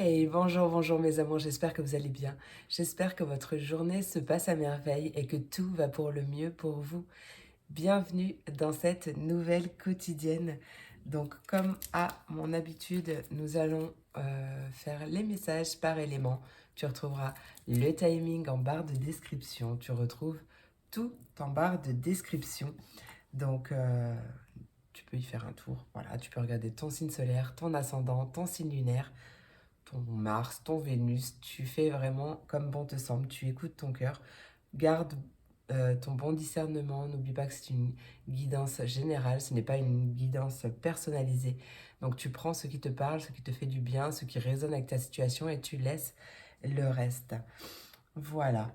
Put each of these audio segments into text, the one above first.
Hey, bonjour, bonjour mes amours, j'espère que vous allez bien. J'espère que votre journée se passe à merveille et que tout va pour le mieux pour vous. Bienvenue dans cette nouvelle quotidienne. Donc, comme à mon habitude, nous allons faire les messages par élément. Tu retrouveras le timing en barre de description. Tu retrouves tout en barre de description. Donc, tu peux y faire un tour. Voilà, tu peux regarder ton signe solaire, ton ascendant, ton signe lunaire, ton Mars, ton Vénus. Tu fais vraiment comme bon te semble. Tu écoutes ton cœur. Garde ton bon discernement. N'oublie pas que c'est une guidance générale. Ce n'est pas une guidance personnalisée. Donc tu prends ce qui te parle, ce qui te fait du bien, ce qui résonne avec ta situation et tu laisses le reste. Voilà.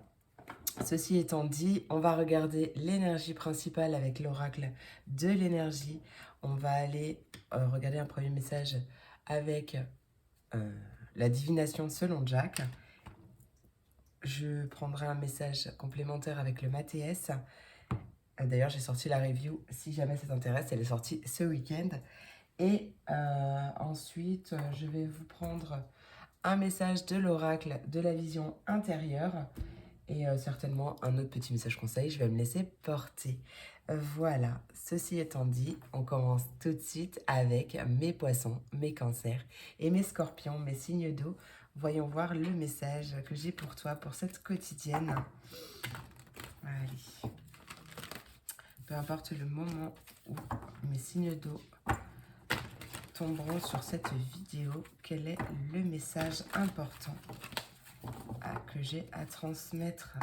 Ceci étant dit, on va regarder l'énergie principale avec l'oracle de l'énergie. On va aller regarder un premier message avec la divination selon Jack. Je prendrai un message complémentaire avec le Mathéès. D'ailleurs, j'ai sorti la review, si jamais ça t'intéresse, elle est sortie ce week-end. Et ensuite, je vais vous prendre un message de l'oracle de la vision intérieure et certainement un autre petit message conseil. Je vais me laisser porter. Voilà, ceci étant dit, on commence tout de suite avec mes poissons, mes cancers et mes scorpions, mes signes d'eau. Voyons voir le message que j'ai pour toi pour cette quotidienne. Allez. Peu importe le moment où mes signes d'eau tomberont sur cette vidéo, quel est le message important que j'ai à transmettre.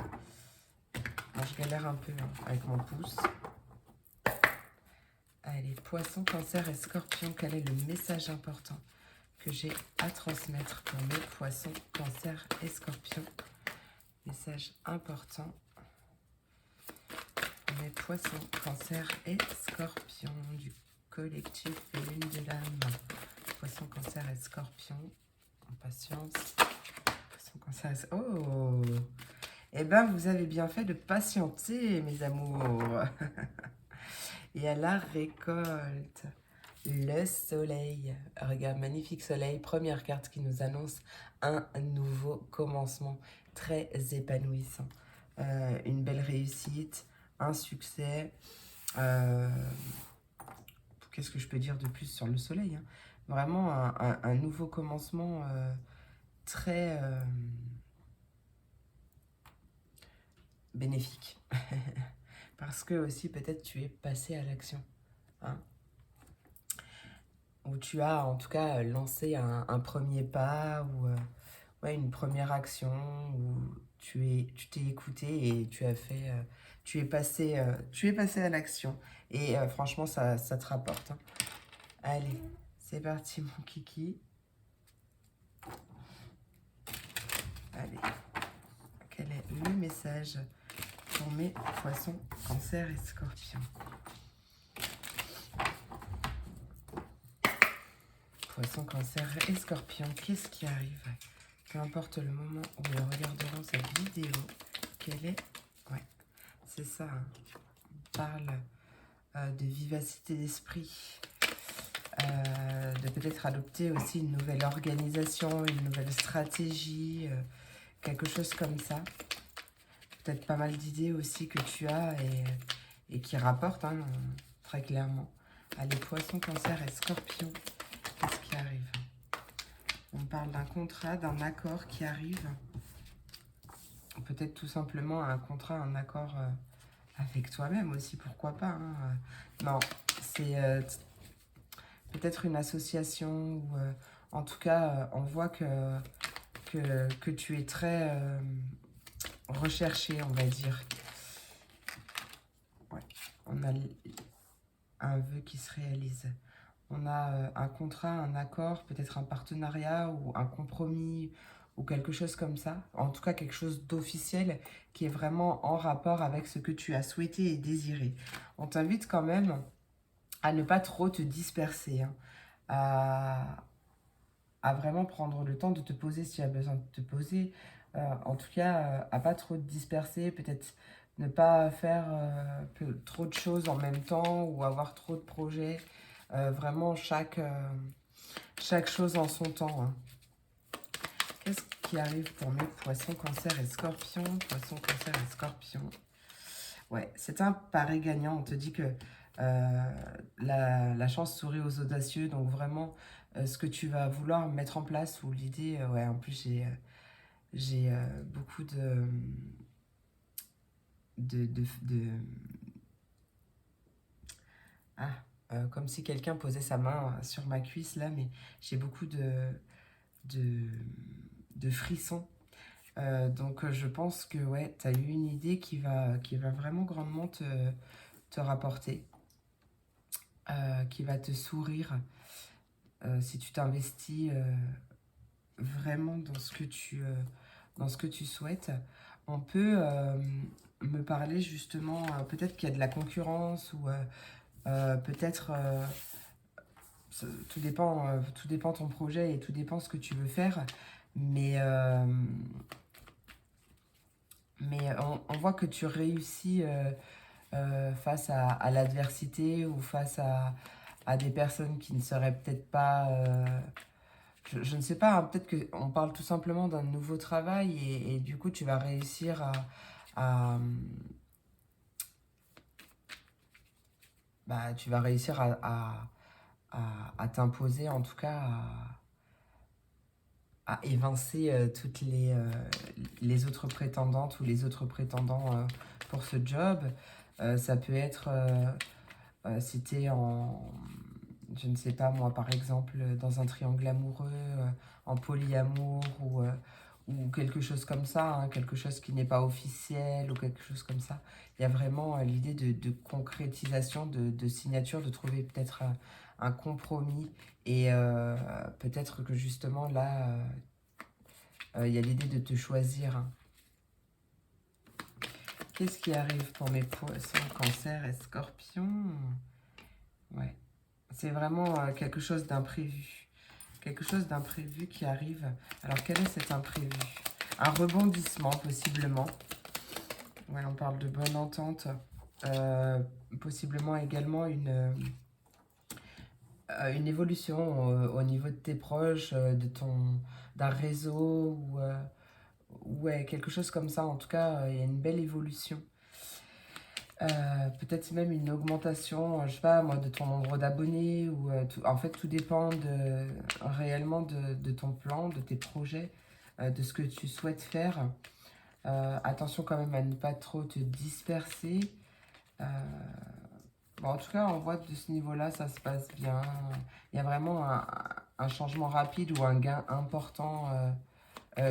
Moi, je galère un peu avec mon pouce. Allez, poisson, cancer et scorpion, quel est le message important que j'ai à transmettre pour mes poissons, cancer et scorpions? Message important pour mes poissons, cancer et scorpions du collectif Lune de l'âme. Poisson, cancer et scorpion, en patience. Poisson, cancer et... Oh! Eh bien, vous avez bien fait de patienter, mes amours. Et à la récolte, le soleil. Regarde, magnifique soleil. Première carte qui nous annonce un nouveau commencement très épanouissant. Une belle réussite, un succès. Qu'est-ce que je peux dire de plus sur le soleil, hein? Vraiment un nouveau commencement très bénéfique. Parce que aussi peut-être tu es passé à l'action. Hein, où tu as en tout cas lancé un premier pas ou ouais, une première action où tu t'es écouté et tu as fait, tu es passé à l'action. Et franchement, ça te rapporte. Hein. Allez, c'est parti mon kiki. Allez, quel est le message pour mes poissons, cancer et scorpions? Poisson, cancer et scorpion, qu'est-ce qui arrive? Peu importe le moment où nous regarderons cette vidéo, quelle est... Ouais, c'est ça. Hein. On parle de vivacité d'esprit, de peut-être adopter aussi une nouvelle organisation, une nouvelle stratégie, quelque chose comme ça. Peut-être pas mal d'idées aussi que tu as et qui rapportent hein, très clairement. Allez, poisson, cancer et scorpion. Qu'est-ce qui arrive? On parle d'un contrat, d'un accord qui arrive. Peut-être tout simplement un contrat, un accord avec toi-même aussi, pourquoi pas. Hein. Non, c'est peut-être une association ou en tout cas, on voit que tu es très recherché, on va dire. Ouais, on a un vœu qui se réalise. On a un contrat, un accord, peut-être un partenariat ou un compromis ou quelque chose comme ça. En tout cas, quelque chose d'officiel qui est vraiment en rapport avec ce que tu as souhaité et désiré. On t'invite quand même à ne pas trop te disperser, hein, à vraiment prendre le temps de te poser si tu as besoin de te poser. En tout cas, à pas trop te disperser, peut-être ne pas faire trop de choses en même temps ou avoir trop de projets. Vraiment chaque chose en son temps. Hein. Qu'est-ce qui arrive pour mes poissons, cancer et scorpions? Poissons, cancer et scorpions. Ouais, c'est un pari gagnant. On te dit que la chance sourit aux audacieux. Donc vraiment, ce que tu vas vouloir mettre en place ou l'idée... ouais, en plus, j'ai beaucoup de... Ah, comme si quelqu'un posait sa main sur ma cuisse là, mais j'ai beaucoup de, de frissons. Donc je pense que ouais, tu as eu une idée qui va vraiment grandement te rapporter, qui va te sourire si tu t'investis vraiment dans ce que tu souhaites. On peut me parler justement, peut-être qu'il y a de la concurrence ou peut-être, tout dépend ton projet et tout dépend ce que tu veux faire, mais on voit que tu réussis face à l'adversité ou face à des personnes qui ne seraient peut-être pas... je ne sais pas, hein, peut-être qu'on parle tout simplement d'un nouveau travail et du coup tu vas réussir à, bah, tu vas réussir à t'imposer, en tout cas à évincer toutes les autres prétendantes ou les autres prétendants pour ce job. Ça peut être si tu es je ne sais pas moi, par exemple, dans un triangle amoureux, en polyamour ou quelque chose comme ça, hein, quelque chose qui n'est pas officiel ou quelque chose comme ça. Il y a vraiment l'idée de concrétisation, de signature, de trouver peut-être un compromis et peut-être que justement là, il y a l'idée de te choisir, hein. Qu'est-ce qui arrive pour mes poissons, cancer et scorpions? Ouais. C'est vraiment quelque chose d'imprévu. Quelque chose d'imprévu qui arrive. Alors, quel est cet imprévu? Un rebondissement, possiblement. Ouais, on parle de bonne entente. Possiblement également une évolution au niveau de tes proches, d'un réseau ou ouais, quelque chose comme ça. En tout cas, il y a une belle évolution. Peut-être même une augmentation, je sais pas moi, de ton nombre d'abonnés ou en fait tout dépend réellement de ton plan, de tes projets, de ce que tu souhaites faire. Attention quand même à ne pas trop te disperser. Bon, en tout cas, on voit que de ce niveau-là, ça se passe bien. Il y a vraiment un changement rapide ou un gain important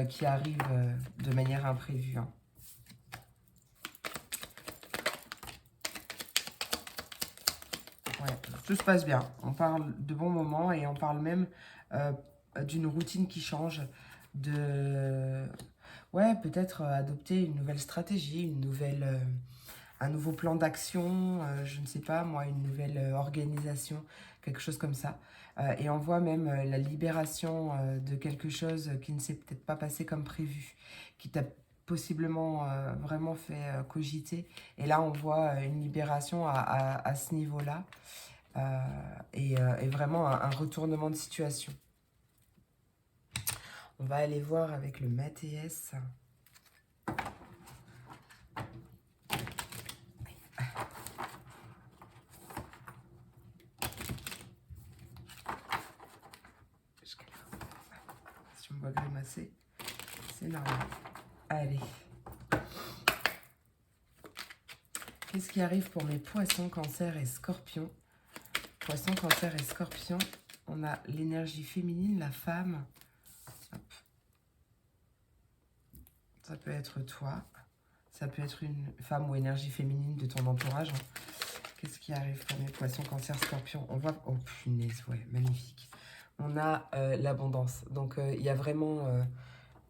qui arrive de manière imprévue, hein. Ouais, tout se passe bien. On parle de bons moments et on parle même d'une routine qui change, de... Ouais, peut-être adopter une nouvelle stratégie, un nouveau plan d'action, je ne sais pas, moi, une nouvelle organisation, quelque chose comme ça. Et on voit même la libération de quelque chose qui ne s'est peut-être pas passé comme prévu, qui t'a possiblement vraiment fait cogiter. Et là, on voit une libération à ce niveau-là et vraiment un retournement de situation. On va aller voir avec le Mathias. Si tu me vois grimacer, c'est normal. Allez. Qu'est-ce qui arrive pour mes poissons, cancer et scorpions? Poissons, cancer et scorpions, on a l'énergie féminine, la femme. Hop. Ça peut être toi, ça peut être une femme ou énergie féminine de ton entourage. Qu'est-ce qui arrive pour mes poissons, cancer, scorpions? On voit... Oh punaise, ouais, magnifique. On a l'abondance. Donc il y a vraiment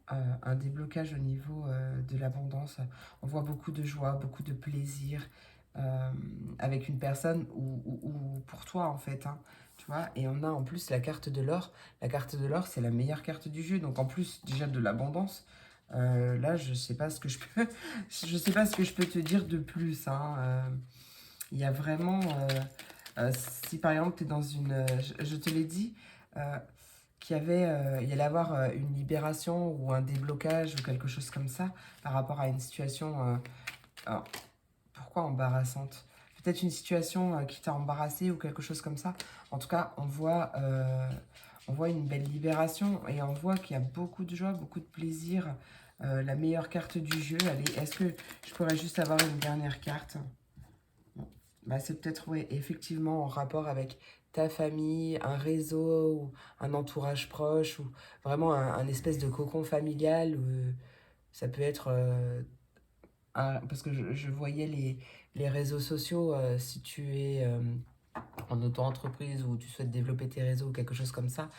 un déblocage au niveau de l'abondance. On voit beaucoup de joie, beaucoup de plaisir avec une personne ou pour toi en fait, hein, tu vois. Et on a en plus la carte de l'or. La carte de l'or, c'est la meilleure carte du jeu. Donc en plus déjà de l'abondance, là je sais pas ce que je peux, je sais pas ce que je peux te dire de plus, hein. Il y a vraiment, si par exemple tu es dans une, je te l'ai dit, il y allait avoir une libération ou un déblocage ou quelque chose comme ça par rapport à une situation, alors, pourquoi embarrassante? Peut-être une situation qui t'a embarrassé ou quelque chose comme ça. En tout cas, on voit une belle libération et on voit qu'il y a beaucoup de joie, beaucoup de plaisir. La meilleure carte du jeu, allez, est-ce que je pourrais juste avoir une dernière carte? Bon. Bah, c'est peut-être, ouais, effectivement en rapport avec ta famille, un réseau ou un entourage proche ou vraiment un espèce de cocon familial. Ça peut être parce que je voyais les réseaux sociaux, si tu es en auto-entreprise ou tu souhaites développer tes réseaux ou quelque chose comme ça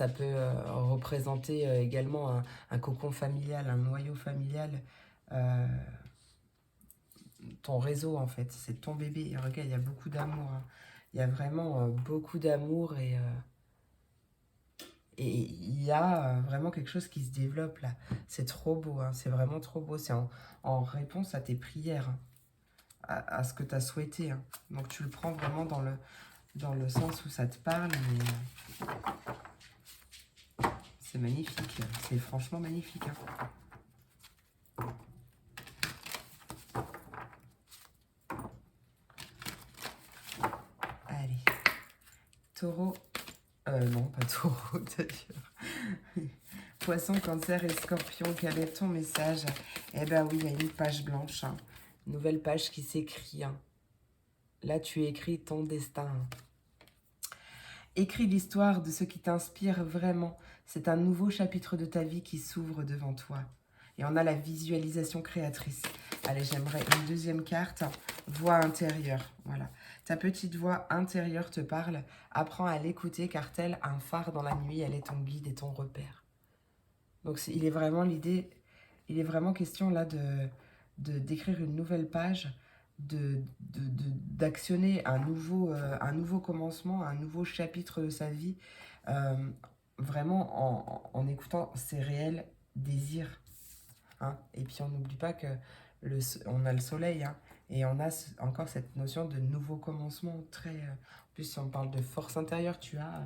peut représenter également un cocon familial, un noyau familial. euh, Ton réseau, en fait, c'est ton bébé. Et regarde, il y a beaucoup d'amour, hein. Il y a vraiment beaucoup d'amour et il y a vraiment quelque chose qui se développe là. C'est trop beau, hein. C'est vraiment trop beau. C'est en réponse à tes prières, hein, à ce que tu as souhaité, hein. Donc tu le prends vraiment dans le sens où ça te parle, mais c'est magnifique. C'est franchement magnifique, hein. Allez, taureau. Non, pas taureau d'ailleurs. Poisson, cancer et scorpion, quel est ton message? Eh ben oui, il y a une page blanche, hein. Nouvelle page qui s'écrit, hein. Là, tu écris ton destin, hein. Écris l'histoire de ce qui t'inspire vraiment. C'est un nouveau chapitre de ta vie qui s'ouvre devant toi. Et on a la visualisation créatrice. Allez, j'aimerais une deuxième carte. Voix intérieure. Voilà. Ta petite voix intérieure te parle. Apprends à l'écouter car tel un phare dans la nuit, elle est ton guide et ton repère. Donc il est vraiment question là d'écrire une nouvelle page, d'actionner un nouveau commencement, un nouveau chapitre de sa vie, euh, vraiment en écoutant ses réels désirs, hein. Et puis on n'oublie pas que on a le soleil, hein, et on a encore cette notion de nouveau commencement en plus, si on parle de force intérieure, tu as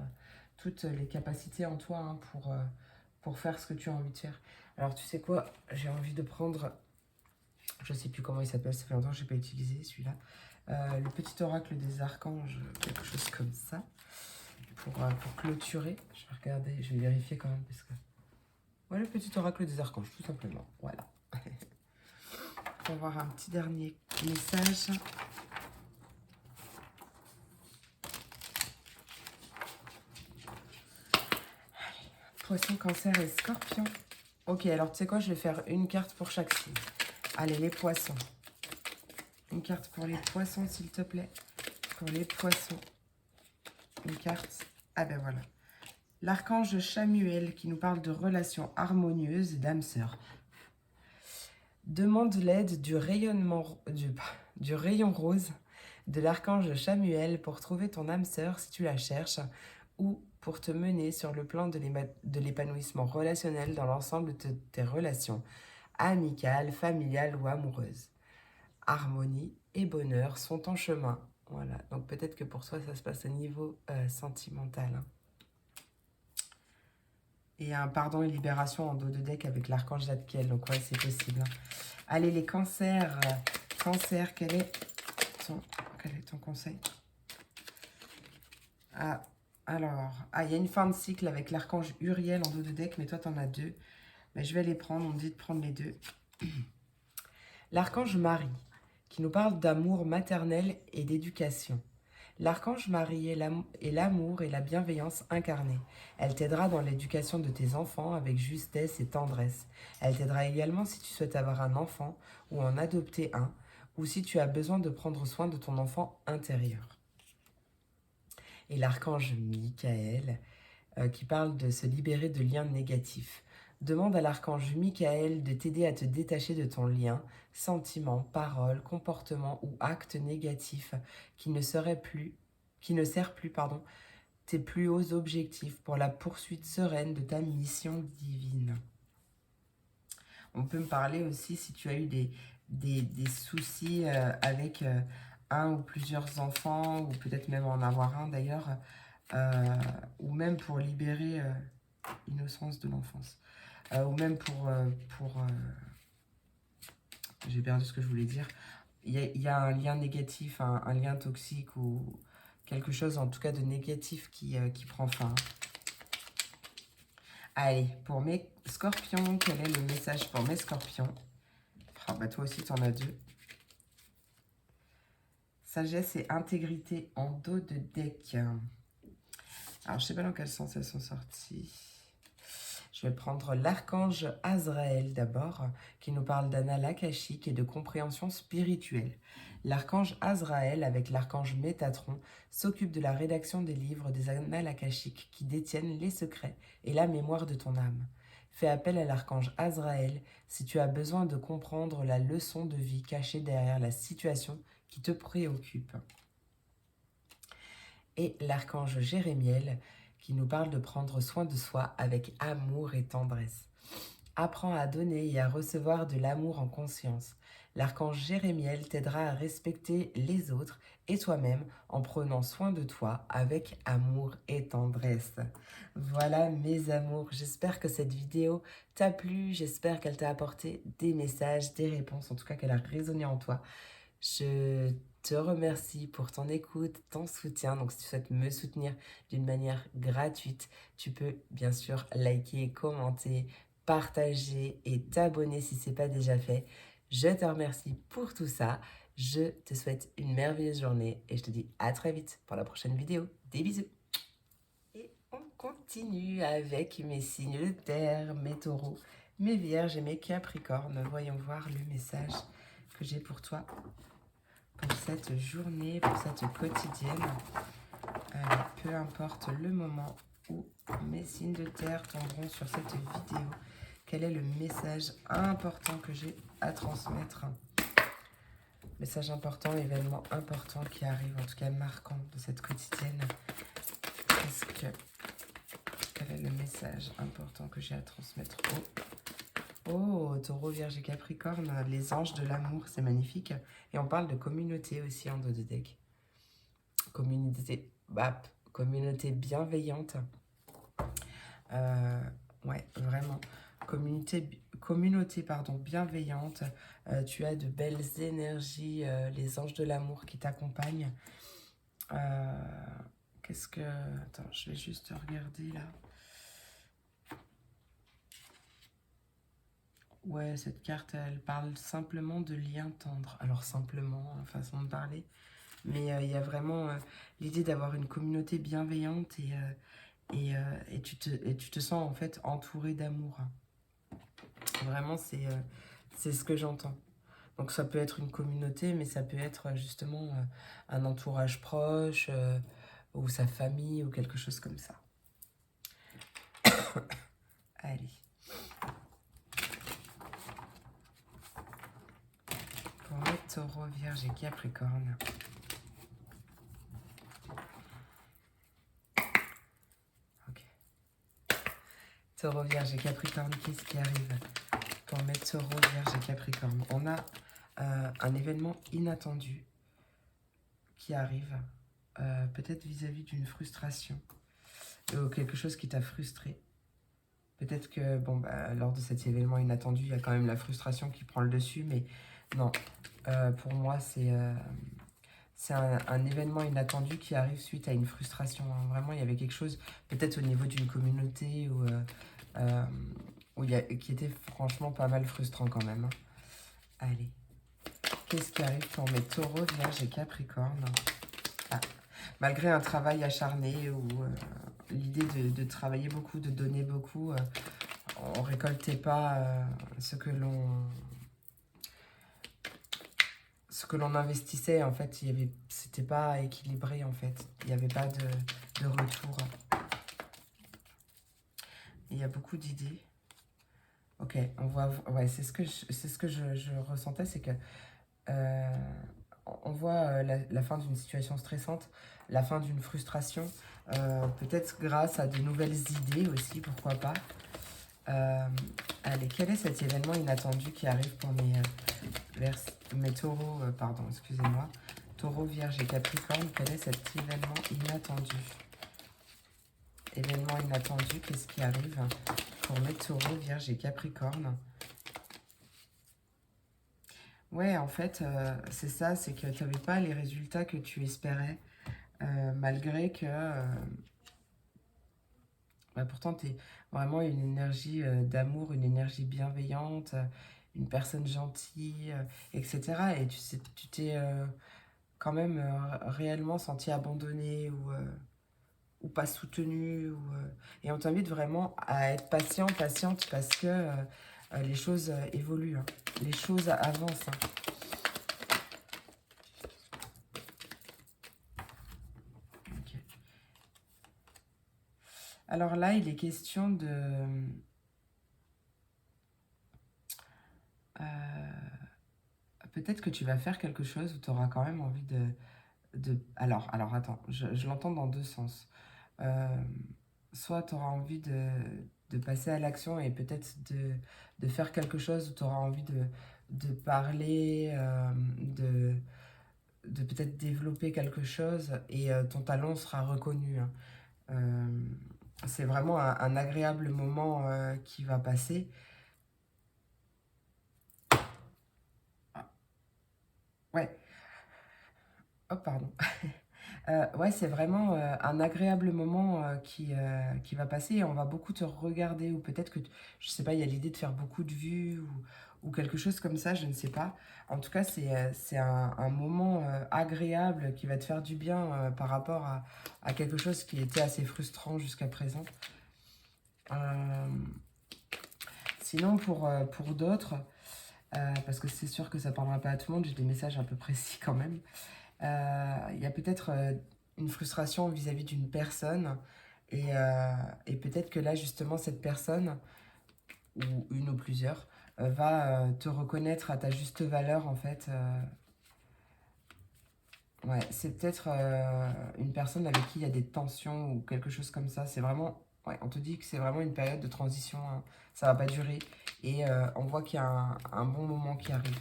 toutes les capacités en toi, hein, pour faire ce que tu as envie de faire. Alors tu sais quoi, j'ai envie de prendre, je sais plus comment il s'appelle, ça fait longtemps que je n'ai pas utilisé celui-là, le petit oracle des archanges, quelque chose comme ça, pour clôturer. Je vais regarder, je vais vérifier quand même, parce que... Ouais, le petit oracle des archanges, tout simplement, voilà. On va voir un petit dernier message. Poisson, cancer et scorpion. Ok, alors tu sais quoi, je vais faire une carte pour chaque signe. Allez, les poissons. Une carte pour les poissons, s'il te plaît. Pour les poissons. Une carte. Ah ben voilà. L'archange Chamuel qui nous parle de relations harmonieuses d'âme sœur. Demande l'aide du du rayon rose de l'archange Chamuel pour trouver ton âme sœur si tu la cherches, ou pour te mener sur le plan de l'épanouissement relationnel dans l'ensemble de tes relations, amicales, familiales ou amoureuses. Harmonie et bonheur sont en chemin. Voilà, donc peut-être que pour toi ça se passe au niveau sentimental, hein. Et un pardon et libération en dos de deck avec l'archange Zadkiel, donc ouais, c'est possible, hein. Allez, les cancers. Cancer, quel est ton conseil? Ah, alors, il y a une fin de cycle avec l'archange Uriel en dos de deck, mais toi, tu en as deux. Mais je vais les prendre, on me dit de prendre les deux. L'archange Marie, qui nous parle d'amour maternel et d'éducation. L'archange Marie est l'amour et la bienveillance incarnée. Elle t'aidera dans l'éducation de tes enfants avec justesse et tendresse. Elle t'aidera également si tu souhaites avoir un enfant ou en adopter un, ou si tu as besoin de prendre soin de ton enfant intérieur. Et l'archange Michael, qui parle de se libérer de liens négatifs. Demande à l'archange Michael de t'aider à te détacher de ton lien, sentiment, parole, comportement ou acte négatif qui ne sert plus, tes plus hauts objectifs pour la poursuite sereine de ta mission divine. On peut me parler aussi si tu as eu des soucis avec un ou plusieurs enfants, ou peut-être même en avoir un d'ailleurs, ou même pour libérer l'innocence de l'enfance. Ou même pour j'ai perdu ce que je voulais dire. Il y a un lien négatif, un lien toxique ou quelque chose en tout cas de négatif qui prend fin. Allez, pour mes scorpions, quel est le message pour mes scorpions? Ah, bah toi aussi, tu en as deux. Sagesse et intégrité en dos de deck. Alors, je sais pas dans quel sens elles sont sorties. Je vais prendre l'archange Azraël d'abord, qui nous parle d'annales akashiques et de compréhension spirituelle. L'archange Azraël, avec l'archange Métatron, s'occupe de la rédaction des livres des annales akashiques qui détiennent les secrets et la mémoire de ton âme. Fais appel à l'archange Azraël si tu as besoin de comprendre la leçon de vie cachée derrière la situation qui te préoccupe. Et l'archange Jérémiel, qui nous parle de prendre soin de soi avec amour et tendresse. Apprends à donner et à recevoir de l'amour en conscience. L'archange Jérémiel t'aidera à respecter les autres et toi-même en prenant soin de toi avec amour et tendresse. Voilà mes amours, j'espère que cette vidéo t'a plu, j'espère qu'elle t'a apporté des messages, des réponses, en tout cas qu'elle a résonné en toi. Je te remercie pour ton écoute, ton soutien. Donc, si tu souhaites me soutenir d'une manière gratuite, tu peux bien sûr liker, commenter, partager et t'abonner si ce n'est pas déjà fait. Je te remercie pour tout ça. Je te souhaite une merveilleuse journée et je te dis à très vite pour la prochaine vidéo. Des bisous. Et on continue avec mes signes de terre, mes taureaux, mes vierges et mes capricornes. Voyons voir le message que j'ai pour toi pour cette journée, pour cette quotidienne. Peu importe le moment où mes signes de terre tomberont sur cette vidéo, quel est le message important que j'ai à transmettre? Message important, événement important qui arrive, en tout cas marquant de cette quotidienne. Quel est le message important que j'ai à transmettre? Oh, Taureau, Vierge et Capricorne, les anges de l'amour, c'est magnifique. Et on parle de communauté aussi en dos de deck. Communauté bienveillante. Ouais, vraiment. Communauté bienveillante. Tu as de belles énergies, les anges de l'amour qui t'accompagnent. Qu'est-ce que... Attends, je vais juste regarder là. Ouais, cette carte, elle parle simplement de lien tendre. Alors simplement, façon de parler. Mais il y a vraiment l'idée d'avoir une communauté bienveillante et tu te sens en fait entouré d'amour. Vraiment, c'est ce que j'entends. Donc ça peut être une communauté, mais ça peut être justement un entourage proche ou sa famille ou quelque chose comme ça. Allez. Pour mes taureaux, vierge et capricorne. Ok. Taureau, vierge et capricorne, qu'est-ce qui arrive pour mes taureaux, vierge et capricorne? On a un événement inattendu qui arrive, peut-être vis-à-vis d'une frustration ou quelque chose qui t'a frustré. Peut-être que lors de cet événement inattendu, il y a quand même la frustration qui prend le dessus, mais non, pour moi, c'est un événement inattendu qui arrive suite à une frustration. Hein. Vraiment, il y avait quelque chose, peut-être au niveau d'une communauté qui était franchement pas mal frustrant quand même. Hein. Allez, qu'est-ce qui arrive pour mes taureaux, vierges et capricornes? Malgré un travail acharné ou l'idée de travailler beaucoup, de donner beaucoup, on récoltait pas ce que l'on investissait. En fait, c'était pas équilibré en fait. Il n'y avait pas de retour. Il y a beaucoup d'idées. Ok, on voit. Ouais, c'est ce que je ressentais, c'est que on voit la fin d'une situation stressante, la fin d'une frustration, peut-être grâce à de nouvelles idées aussi, pourquoi pas. Allez, quel est cet événement inattendu qui arrive pour mes taureaux, excusez-moi, taureau, vierge et capricorne? Quel est cet événement inattendu? Événement inattendu, qu'est-ce qui arrive pour mes taureaux, vierge et capricorne? Ouais, en fait, c'est ça, c'est que tu n'avais pas les résultats que tu espérais, malgré que bah, pourtant tu es vraiment une énergie d'amour, une énergie bienveillante, une personne gentille, etc. Et tu t'es quand même réellement senti abandonné ou pas soutenu. Et on t'invite vraiment à être patient, patiente, parce que les choses évoluent, hein. Les choses avancent, hein. Ok. Alors là, il est question de... peut-être que tu vas faire quelque chose où tu auras quand même envie Alors attends, je l'entends dans deux sens. Euh, Soit tu auras envie de passer à l'action et peut-être de faire quelque chose où tu auras envie de parler, de peut-être développer quelque chose et ton talent sera reconnu, hein. Euh, c'est vraiment un agréable moment qui va passer. Ah, ouais, oh pardon. Ouais, c'est vraiment un agréable moment qui va passer et on va beaucoup te regarder ou peut-être que, je sais pas, il y a l'idée de faire beaucoup de vues ou quelque chose comme ça, je ne sais pas. En tout cas, c'est un moment agréable qui va te faire du bien par rapport à quelque chose qui était assez frustrant jusqu'à présent. Euh, Sinon, pour d'autres, parce que c'est sûr que ça parlera pas à tout le monde, j'ai des messages un peu précis quand même. Il y a peut-être une frustration vis-à-vis d'une personne et peut-être que là justement cette personne ou une ou plusieurs va te reconnaître à ta juste valeur en fait. Ouais, c'est peut-être une personne avec qui il y a des tensions ou quelque chose comme ça. C'est vraiment, ouais, on te dit que c'est vraiment une période de transition, hein. Ça va pas durer et on voit qu'il y a un bon moment qui arrive.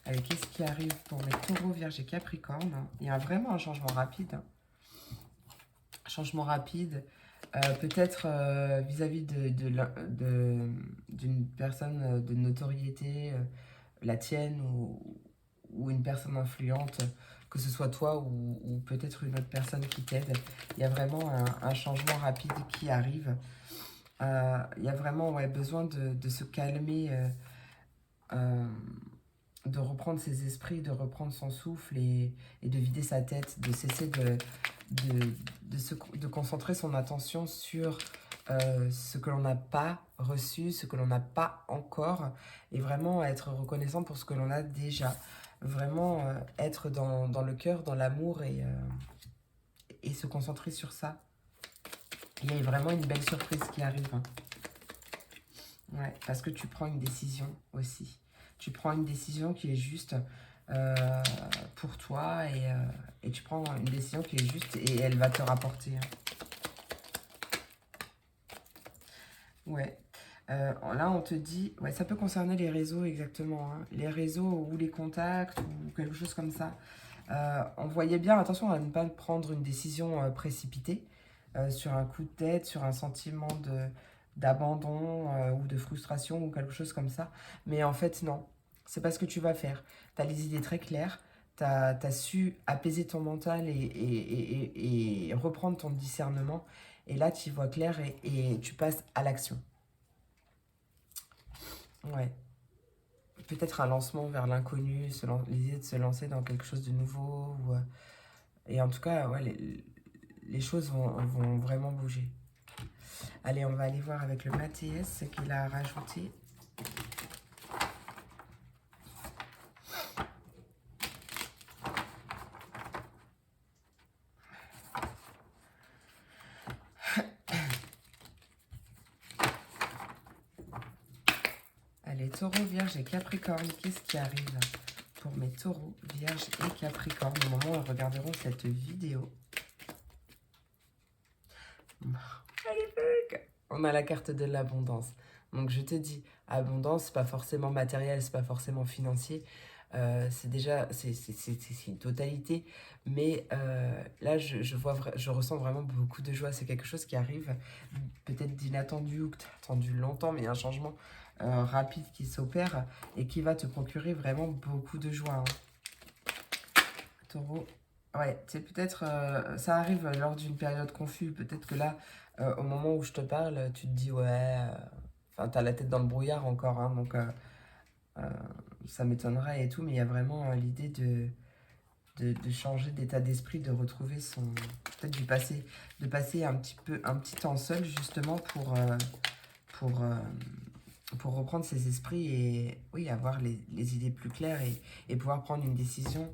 Allez, qu'est-ce qui arrive pour mes taureaux, vierges et capricornes? Il y a vraiment un changement rapide, hein. Changement rapide, peut-être vis-à-vis d'une personne de notoriété, la tienne ou une personne influente, que ce soit toi ou peut-être une autre personne qui t'aide. Il y a vraiment un changement rapide qui arrive. Il y a vraiment ouais, besoin de se calmer, euh, de reprendre ses esprits, de reprendre son souffle et de vider sa tête, de cesser de, de concentrer son attention sur ce que l'on n'a pas reçu, ce que l'on n'a pas encore, et vraiment être reconnaissant pour ce que l'on a déjà. Vraiment être dans le cœur, dans l'amour et se concentrer sur ça. Il y a vraiment une belle surprise qui arrive, hein. Ouais, parce que tu prends une décision aussi. Tu prends une décision qui est juste euh, pour toi et tu prends une décision qui est juste et elle va te rapporter, hein. Ouais. Là, on te dit, ouais, ça peut concerner les réseaux exactement, hein. Les réseaux ou les contacts ou quelque chose comme ça. On voyait bien, attention à ne pas prendre une décision précipitée sur un coup de tête, sur un sentiment d'abandon ou de frustration ou quelque chose comme ça. Mais en fait, non. C'est pas ce que tu vas faire. Tu as les idées très claires, tu as su apaiser ton mental et reprendre ton discernement. Et là, tu y vois clair et tu passes à l'action. Ouais. Peut-être un lancement vers l'inconnu, l'idée de se lancer dans quelque chose de nouveau. Et en tout cas, ouais, les choses vont vraiment bouger. Allez, on va aller voir avec le Mathias ce qu'il a rajouté. Allez, taureau, vierge et capricorne, qu'est-ce qui arrive pour mes taureaux, vierge et capricorne au moment où ils regarderont cette vidéo? Magnifique! On a la carte de l'abondance. Donc je te dis, abondance, c'est pas forcément matériel, c'est pas forcément financier. C'est déjà, c'est une totalité. Mais là, je ressens vraiment beaucoup de joie. C'est quelque chose qui arrive peut-être d'inattendu ou que tu as attendu longtemps, mais un changement rapide qui s'opère et qui va te procurer vraiment beaucoup de joie, hein. Taureau. Ouais, c'est peut-être, ça arrive lors d'une période confuse. Peut-être que là, au moment où je te parle, tu te dis, ouais, enfin, t'as la tête dans le brouillard encore, hein, donc euh, ça m'étonnerait et tout, mais il y a vraiment l'idée de changer d'état d'esprit, de retrouver son, peut-être de passer un petit temps seul, justement, pour, euh, pour reprendre ses esprits et, oui, avoir les idées plus claires et pouvoir prendre une décision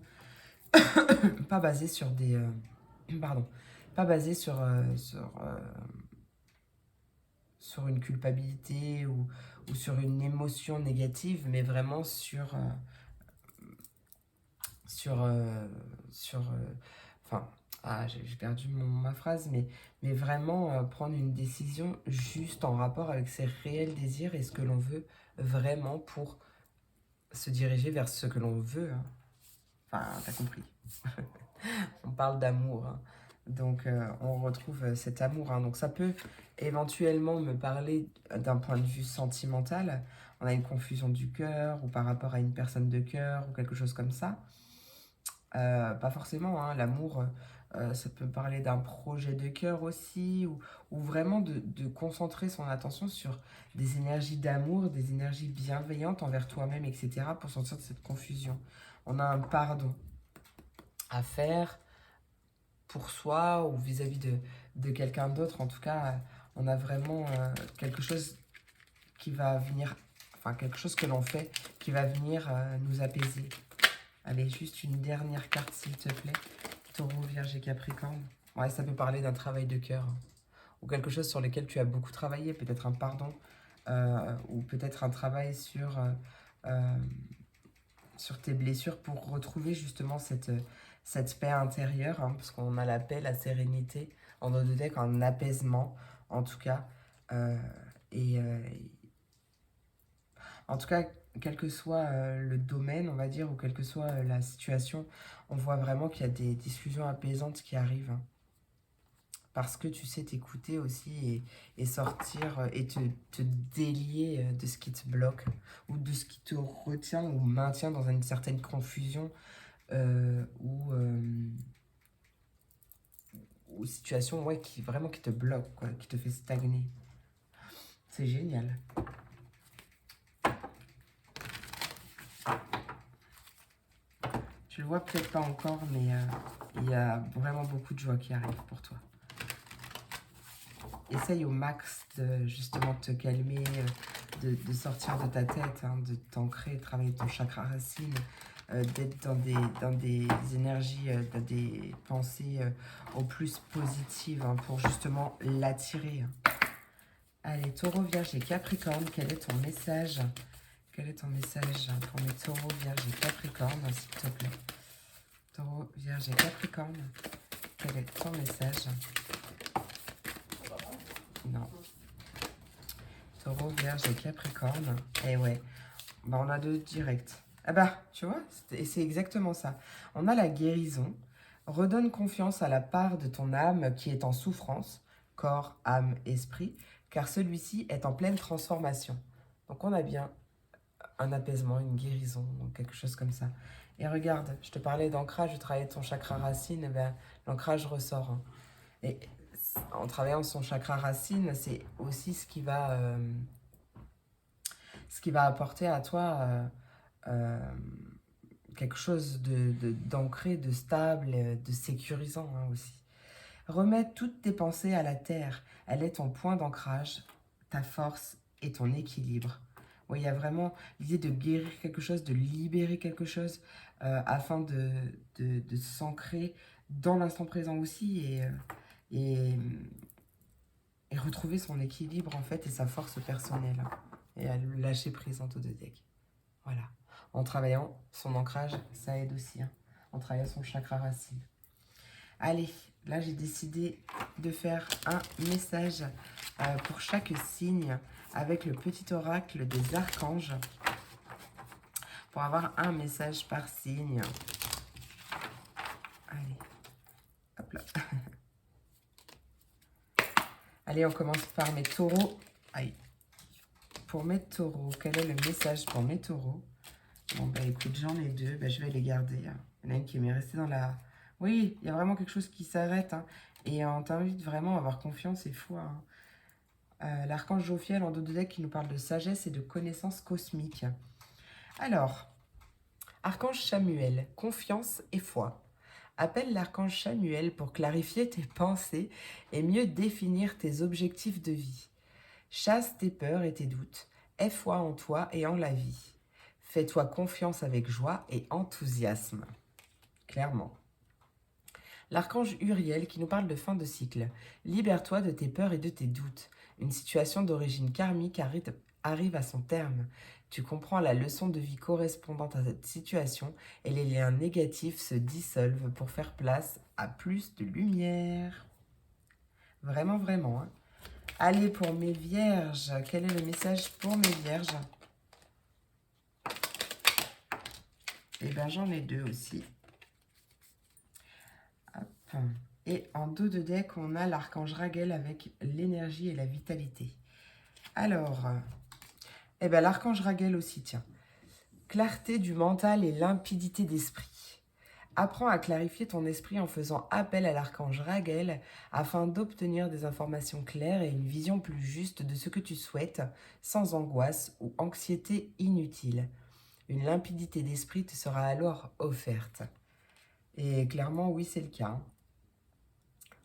pas basée sur des... pardon, pas basée sur une culpabilité ou sur une émotion négative, mais vraiment sur, sur enfin, j'ai perdu ma phrase, mais vraiment prendre une décision juste en rapport avec ses réels désirs et ce que l'on veut vraiment pour se diriger vers ce que l'on veut, hein. Enfin, t'as compris. On parle d'amour, hein. Donc, on retrouve cet amour, hein. Donc, ça peut éventuellement me parler d'un point de vue sentimental. On a une confusion du cœur ou par rapport à une personne de cœur ou quelque chose comme ça. Pas forcément, hein, l'amour, ça peut parler d'un projet de cœur aussi, ou vraiment de concentrer son attention sur des énergies d'amour, des énergies bienveillantes envers toi-même, etc., pour sortir de cette confusion. On a un pardon à faire pour soi ou vis-à-vis de quelqu'un d'autre. En tout cas, on a vraiment quelque chose qui va venir, enfin quelque chose que l'on fait qui va venir nous apaiser. Allez, juste une dernière carte, s'il te plaît. Taureau, Vierge et Capricorne. Ouais, ça peut parler d'un travail de cœur, hein, ou quelque chose sur lequel tu as beaucoup travaillé, peut-être un pardon, ou peut-être un travail euh, sur tes blessures pour retrouver justement cette paix intérieure, hein, parce qu'on a la paix, la sérénité, en dos de deck, un apaisement, en tout cas. Euh, et en tout cas, quel que soit le domaine, on va dire, ou quelle que soit la situation, on voit vraiment qu'il y a des discussions apaisantes qui arrivent, hein, parce que tu sais t'écouter aussi et sortir et te délier de ce qui te bloque ou de ce qui te retient ou maintient dans une certaine confusion ou situation, ouais, qui vraiment qui te bloque, quoi, qui te fait stagner. C'est génial. Tu le vois peut-être pas encore, mais il y a vraiment beaucoup de joie qui arrive pour toi. Essaye au max de justement te calmer, de sortir de ta tête, hein, de t'ancrer, de travailler ton chakra racine, d'être dans des énergies, dans des pensées au plus positives, hein, pour justement l'attirer, hein. Allez, Taureau, Vierge et Capricorne, quel est ton message? Quel est ton message pour mes taureaux, Vierge et Capricorne, s'il te plaît? Taureau, Vierge et Capricorne, quel est ton message? Non. Taureau, Vierge et Capricorne. Eh ouais, bah on a deux directs. Ah bah, tu vois, c'est exactement ça. On a la guérison. Redonne confiance à la part de ton âme qui est en souffrance, corps, âme, esprit, car celui-ci est en pleine transformation. Donc on a bien un apaisement, une guérison, donc quelque chose comme ça. Et regarde, je te parlais d'ancrage, je travaillais ton chakra racine, et ben, l'ancrage ressort, hein. Et en travaillant son chakra racine, c'est aussi ce qui va apporter à toi euh, quelque chose d'ancré, de stable, de sécurisant, hein, aussi. Remets toutes tes pensées à la terre. Elle est ton point d'ancrage, ta force et ton équilibre. Oui, il y a vraiment l'idée de guérir quelque chose, de libérer quelque chose afin de s'ancrer dans l'instant présent aussi et, et retrouver son équilibre en fait et sa force personnelle, hein, et à lâcher prise en tout de deck. Voilà. En travaillant son ancrage, ça aide aussi, hein, en travaillant son chakra racine. Allez, là j'ai décidé de faire un message pour chaque signe avec le petit oracle des archanges pour avoir un message par signe. Allez, hop là. Allez, on commence par mes taureaux. Aïe. Pour mes taureaux, quel est le message pour mes taureaux? Bon, bah écoute, j'en ai deux, bah, je vais les garder. Il y en a une qui m'est restée dans la... Oui, il y a vraiment quelque chose qui s'arrête. Hein. Et on t'invite vraiment à avoir confiance et foi. Hein. L'archange Jophiel en dos de deck qui nous parle de sagesse et de connaissances cosmiques. Alors, archange Chamuel, confiance et foi. Appelle l'archange Chamuel pour clarifier tes pensées et mieux définir tes objectifs de vie. Chasse tes peurs et tes doutes. Aie foi en toi et en la vie. Fais-toi confiance avec joie et enthousiasme. Clairement. L'archange Uriel qui nous parle de fin de cycle. Libère-toi de tes peurs et de tes doutes. Une situation d'origine karmique arrive à son terme. Tu comprends la leçon de vie correspondante à cette situation et les liens négatifs se dissolvent pour faire place à plus de lumière. Vraiment, vraiment. Hein. Allez, pour mes vierges, quel est le message pour mes vierges? Eh bien, j'en ai deux aussi. Hop. Et en dos de deck, on a l'archange Raguel avec l'énergie et la vitalité. Alors, eh bien, l'archange Raguel aussi, tiens. Clarté du mental et limpidité d'esprit. Apprends à clarifier ton esprit en faisant appel à l'archange Raguel afin d'obtenir des informations claires et une vision plus juste de ce que tu souhaites, sans angoisse ou anxiété inutile. Une limpidité d'esprit te sera alors offerte. Et clairement, oui, c'est le cas. Hein.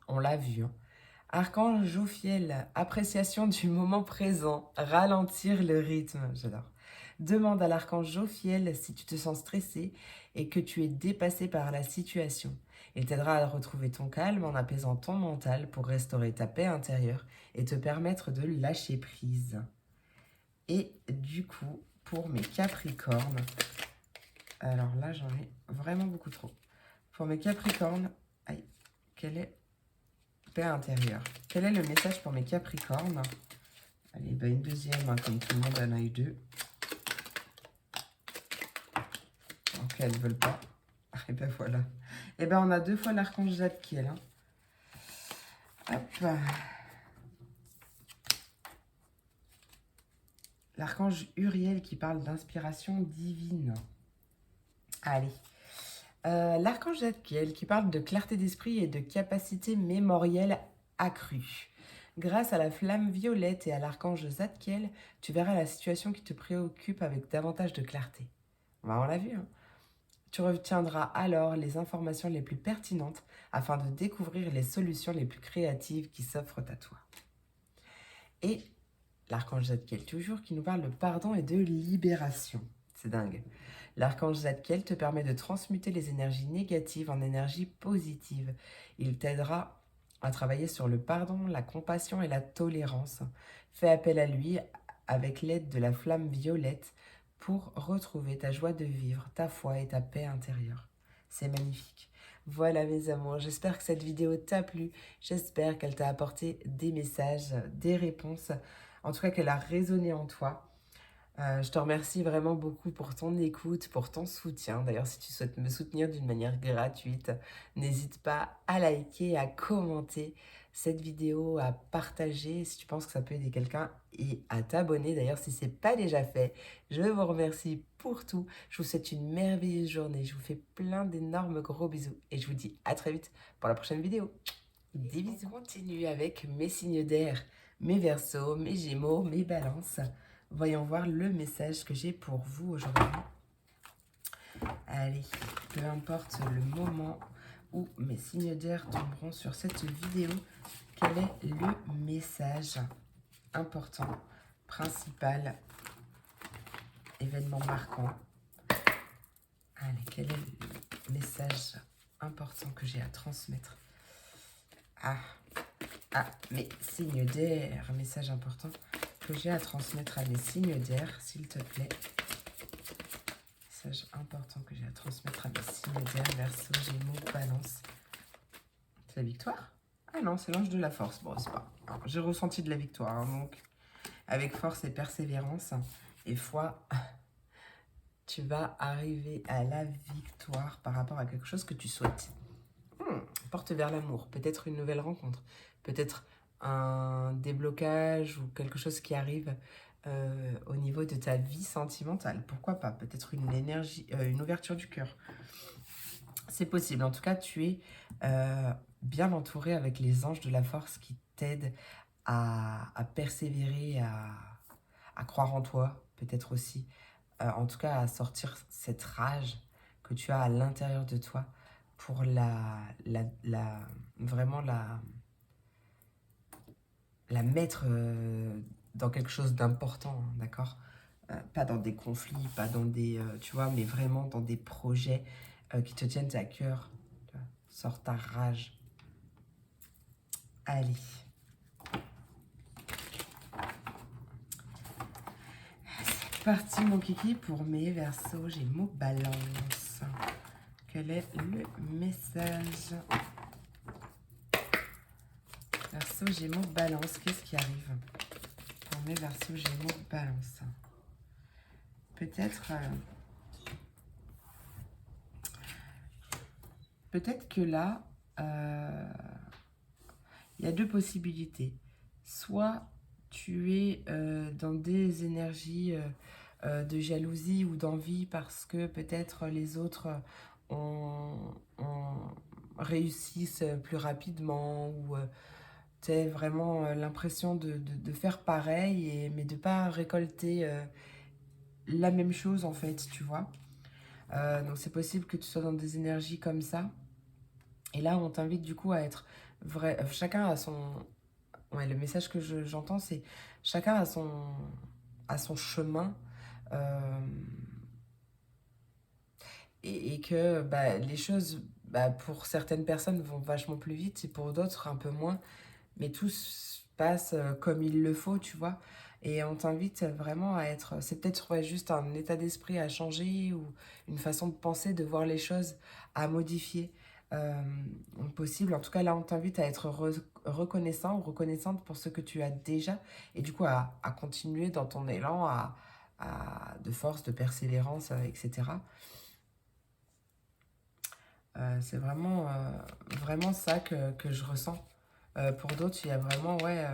On l'a vu. Hein. Archange Jophiel, appréciation du moment présent, ralentir le rythme, j'adore. Demande à l'archange Jophiel si tu te sens stressé et que tu es dépassé par la situation. Il t'aidera à retrouver ton calme en apaisant ton mental pour restaurer ta paix intérieure et te permettre de lâcher prise. Et du coup, pour mes Capricornes, alors là j'en ai vraiment beaucoup trop. Pour mes Capricornes, aïe, quelle est paix intérieure? Quel est le message pour mes Capricornes? Allez, bah une deuxième, hein, comme tout le monde en a eu deux. Ok, elles ne veulent pas. Et ben voilà. Et ben on a deux fois l'archange Zadkiel. Hein. Hop. L'archange Uriel qui parle d'inspiration divine. Allez. L'archange Zadkiel qui parle de clarté d'esprit et de capacité mémorielle accrue. Grâce à la flamme violette et à l'archange Zadkiel, tu verras la situation qui te préoccupe avec davantage de clarté. Ben, on l'a vu, hein. Tu retiendras alors les informations les plus pertinentes afin de découvrir les solutions les plus créatives qui s'offrent à toi. Et l'archange Zadkiel toujours qui nous parle de pardon et de libération. C'est dingue. L'archange Zadkiel te permet de transmuter les énergies négatives en énergies positives. Il t'aidera à travailler sur le pardon, la compassion et la tolérance. Fais appel à lui avec l'aide de la flamme violette pour retrouver ta joie de vivre, ta foi et ta paix intérieure. C'est magnifique. Voilà mes amours, j'espère que cette vidéo t'a plu. J'espère qu'elle t'a apporté des messages, des réponses. En tout cas, qu'elle a résonné en toi. Je te remercie vraiment beaucoup pour ton écoute, pour ton soutien. D'ailleurs, si tu souhaites me soutenir d'une manière gratuite, n'hésite pas à liker, à commenter cette vidéo, à partager si tu penses que ça peut aider quelqu'un et à t'abonner. D'ailleurs, si ce n'est pas déjà fait, je vous remercie pour tout. Je vous souhaite une merveilleuse journée. Je vous fais plein d'énormes gros bisous et je vous dis à très vite pour la prochaine vidéo. Des bisous. On continue avec mes signes d'air, mes Verseaux, mes Gémeaux, mes Balances. Voyons voir le message que j'ai pour vous aujourd'hui. Allez, peu importe le moment où mes signes d'air tomberont sur cette vidéo, quel est le message important, principal, événement marquant? Allez, quel est le message important que j'ai à transmettre? Mes signes d'air, message important que j'ai à transmettre à mes signes d'air, s'il te plaît. Message important que j'ai à transmettre à mes signes d'air, Verseau, Gémeaux, Balance. C'est la victoire? Ah non, c'est l'ange de la force. Bon, c'est pas. J'ai ressenti de la victoire, hein, donc avec force et persévérance et foi, tu vas arriver à la victoire par rapport à quelque chose que tu souhaites. Porte vers l'amour, peut-être une nouvelle rencontre, peut-être un déblocage ou quelque chose qui arrive au niveau de ta vie sentimentale. Pourquoi pas? Peut-être une énergie, une ouverture du cœur. C'est possible. En tout cas, tu es bien entouré avec les anges de la force qui t'aident à persévérer, à croire en toi, peut-être aussi. En tout cas, à sortir cette rage que tu as à l'intérieur de toi pour vraiment la mettre dans quelque chose d'important, hein, d'accord? Pas dans des conflits, pas dans des, tu vois, mais vraiment dans des projets qui te tiennent à cœur. Tu vois. Sors ta rage. Allez. C'est parti mon kiki pour mes Verseaux, Gémeaux, Balance. Quel est le message? Verseau, Gémeaux, Balance, qu'est-ce qui arrive pour mes Verseaux, Gémeaux, Balance? Peut-être que là, il y a deux possibilités. Soit tu es dans des énergies de jalousie ou d'envie parce que peut-être les autres réussissent plus rapidement ou tu as vraiment l'impression de faire pareil, mais de ne pas récolter la même chose en fait, tu vois. Donc c'est possible que tu sois dans des énergies comme ça. Et là, on t'invite du coup à être vrai. Chacun a son. Ouais, le message que j'entends, c'est chacun a son chemin. euh, et que bah, les choses, bah, pour certaines personnes, vont vachement plus vite et pour d'autres, un peu moins. Mais tout se passe comme il le faut, tu vois. Et on t'invite vraiment à être. C'est peut-être ouais, juste un état d'esprit à changer ou une façon de penser, de voir les choses à modifier. euh, Possible. En tout cas, là, on t'invite à être reconnaissant ou reconnaissante pour ce que tu as déjà et du coup à continuer dans ton élan de force, de persévérance, etc. C'est vraiment ça que je ressens. Pour d'autres, il y a vraiment ouais,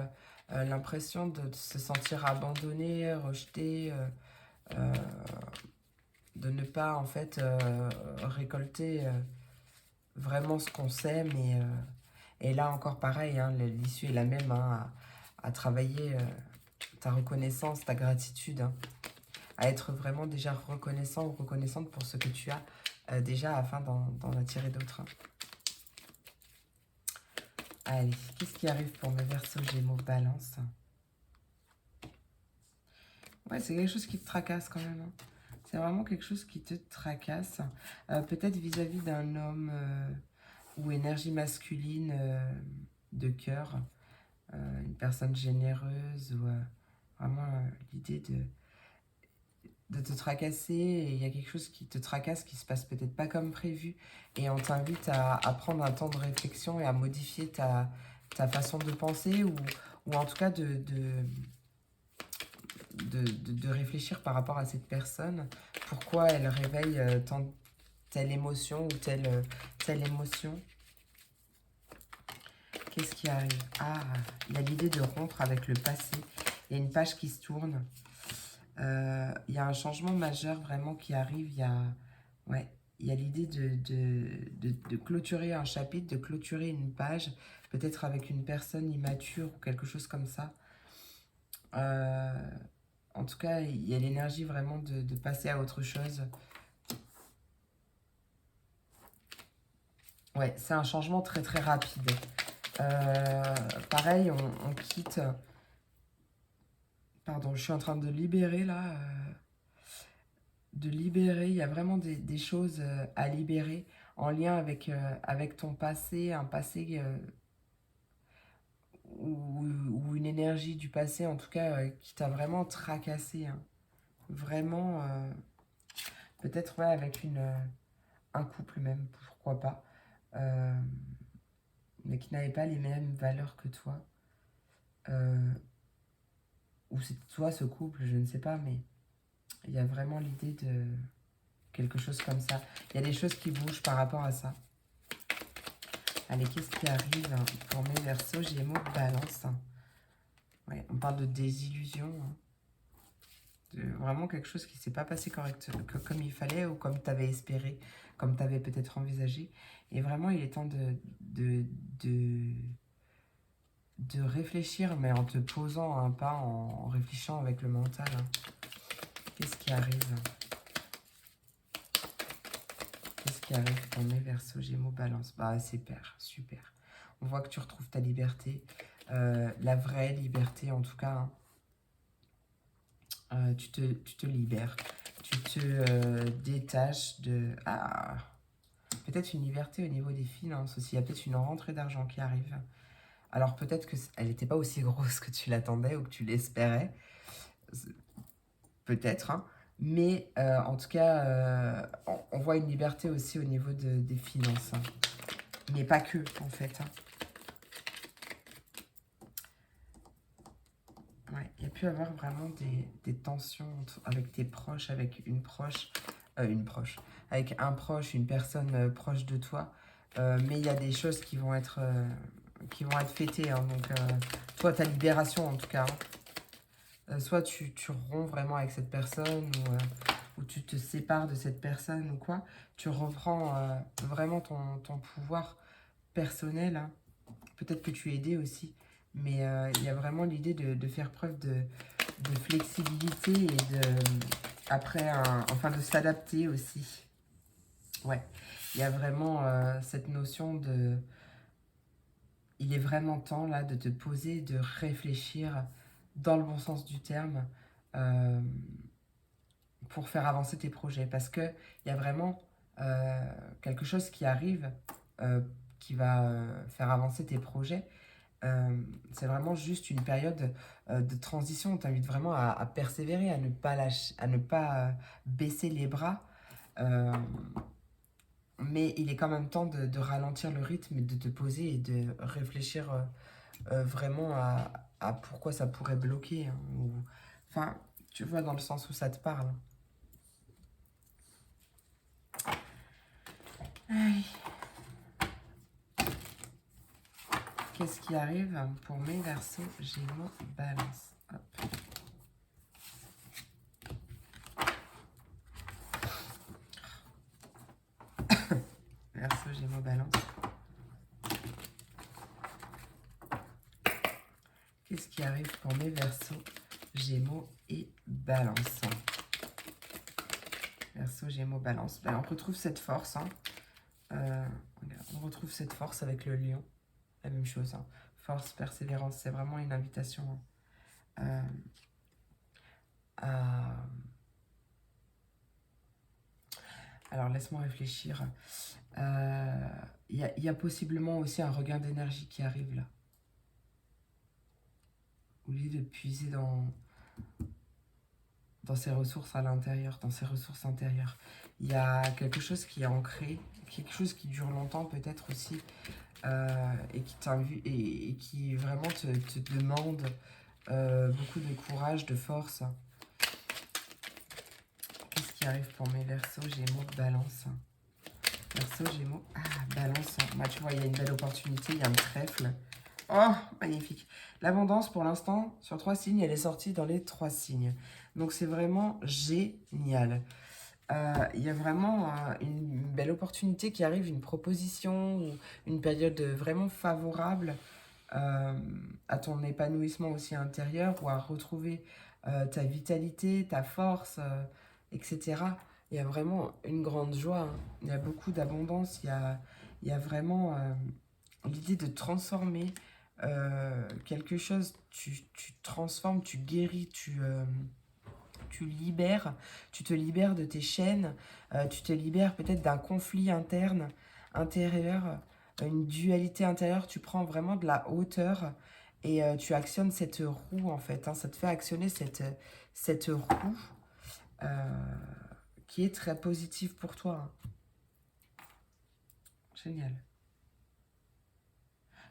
l'impression de se sentir abandonné, rejeté, euh, de ne pas en fait récolter vraiment ce qu'on sème. Et là encore pareil, hein, l'issue est la même, hein, à travailler ta reconnaissance, ta gratitude, hein, à être vraiment déjà reconnaissant ou reconnaissante pour ce que tu as déjà afin d'en attirer d'autres. Hein. Allez, qu'est-ce qui arrive pour mes Verseaux, Gémeaux, Balance? Ouais, c'est quelque chose qui te tracasse quand même. Hein. C'est vraiment quelque chose qui te tracasse. Peut-être vis-à-vis d'un homme ou énergie masculine de cœur, une personne généreuse ou vraiment l'idée de te tracasser. Et il y a quelque chose qui te tracasse qui se passe peut-être pas comme prévu. Et on t'invite à prendre un temps de réflexion et à modifier ta façon de penser ou en tout cas de réfléchir par rapport à cette personne, pourquoi elle réveille telle émotion ou telle émotion. Qu'est-ce qui arrive? Ah, il y a l'idée de rompre avec le passé. Il y a une page qui se tourne. Il y a un changement majeur vraiment qui arrive. Ouais, il y a l'idée de clôturer un chapitre, de clôturer une page, peut-être avec une personne immature ou quelque chose comme ça. En tout cas, il y a l'énergie vraiment de passer à autre chose. Ouais, c'est un changement très très rapide. Pareil, on quitte... Pardon, je suis en train de libérer là. De libérer, il y a vraiment des choses à libérer en lien avec ton passé, un passé ou une énergie du passé en tout cas qui t'a vraiment tracassé. Hein. Vraiment, peut-être ouais, avec un couple même, pourquoi pas. Euh, mais qui n'avait pas les mêmes valeurs que toi. Euh, ou c'est toi ce couple, je ne sais pas, mais il y a vraiment l'idée de... quelque chose comme ça. Il y a des choses qui bougent par rapport à ça. Allez, qu'est-ce qui arrive pour mes Verseaux, Gémeaux, Balance? Ouais, on parle de désillusion, hein. Vraiment quelque chose qui ne s'est pas passé comme il fallait ou comme tu avais espéré, comme tu avais peut-être envisagé. Et vraiment, il est temps de réfléchir, mais en te posant un pas, en réfléchissant avec le mental, hein. Qu'est-ce qui arrive? Qu'est-ce qui arrive pour mes Verseaux, Gémeaux, Balance? Bah, super, super. On voit que tu retrouves ta liberté, la vraie liberté en tout cas, hein. Tu te libères, tu te détaches de... Ah, peut-être une liberté au niveau des finances aussi, il y a peut-être une rentrée d'argent qui arrive. Alors peut-être qu'elle n'était pas aussi grosse que tu l'attendais ou que tu l'espérais, peut-être, hein. Mais en tout cas, on voit une liberté aussi au niveau des finances, hein. Mais pas que, en fait, hein. Ouais, il y a pu avoir vraiment des tensions avec tes proches, avec avec un proche, une personne proche de toi. Mais il y a des choses qui vont être fêtées, hein. Donc, soit ta libération en tout cas, hein. Soit tu romps vraiment avec cette personne ou tu te sépares de cette personne ou quoi. Tu reprends vraiment ton pouvoir personnel, hein. Peut-être que tu es aidé aussi. Mais il y a vraiment l'idée de faire preuve de flexibilité et enfin de s'adapter aussi. Ouais, il y a vraiment cette notion de... Il est vraiment temps là de te poser, de réfléchir dans le bon sens du terme euh, pour faire avancer tes projets. Parce qu'il y a vraiment quelque chose qui arrive euh, qui va faire avancer tes projets. C'est vraiment juste une période de transition. On t'invite vraiment à persévérer, à ne pas lâcher, à ne pas baisser les bras. Euh, mais il est quand même temps de ralentir le rythme, de te poser et de réfléchir vraiment à pourquoi ça pourrait bloquer, hein, enfin, tu vois, dans le sens où ça te parle. Aïe. Qu'est-ce qui arrive pour mes Verseaux, Gémeaux, Balance? Hop. Verseau, Gémeaux, Balance. Qu'est-ce qui arrive pour mes Verseaux, Gémeaux et Balance? Verseau, Gémeaux, Balance. Ben, on retrouve cette force, hein. On retrouve cette force avec le lion. La même chose, hein. Force, persévérance, c'est vraiment une invitation, hein, à... Alors, laisse-moi réfléchir. Il y a possiblement aussi un regain d'énergie qui arrive là. Au lieu de puiser dans ses ressources à l'intérieur, dans ses ressources intérieures. Il y a quelque chose qui est ancré, quelque chose qui dure longtemps peut-être aussi, et qui t'invite et qui vraiment te demande beaucoup de courage, de force. Qu'est-ce qui arrive pour mes Verseaux, Gémeaux, Balance? Verseau, Gémeaux, Balance. Bah, tu vois, il y a une belle opportunité, il y a un trèfle. Oh, magnifique. L'abondance, pour l'instant, sur 3 signes, elle est sortie dans les 3 signes. Donc, c'est vraiment génial. Il y a vraiment une belle opportunité qui arrive, une proposition ou une période vraiment favorable à ton épanouissement aussi intérieur ou à retrouver ta vitalité, ta force, etc. Il y a vraiment une grande joie, hein. Il y a beaucoup d'abondance, il y a vraiment l'idée de transformer quelque chose, tu transformes, tu guéris, tu libères, tu te libères de tes chaînes, tu te libères peut-être d'un conflit intérieur, une dualité intérieure, tu prends vraiment de la hauteur et tu actionnes cette roue en fait, hein. Ça te fait actionner cette roue euh, qui est très positive pour toi, hein. Génial.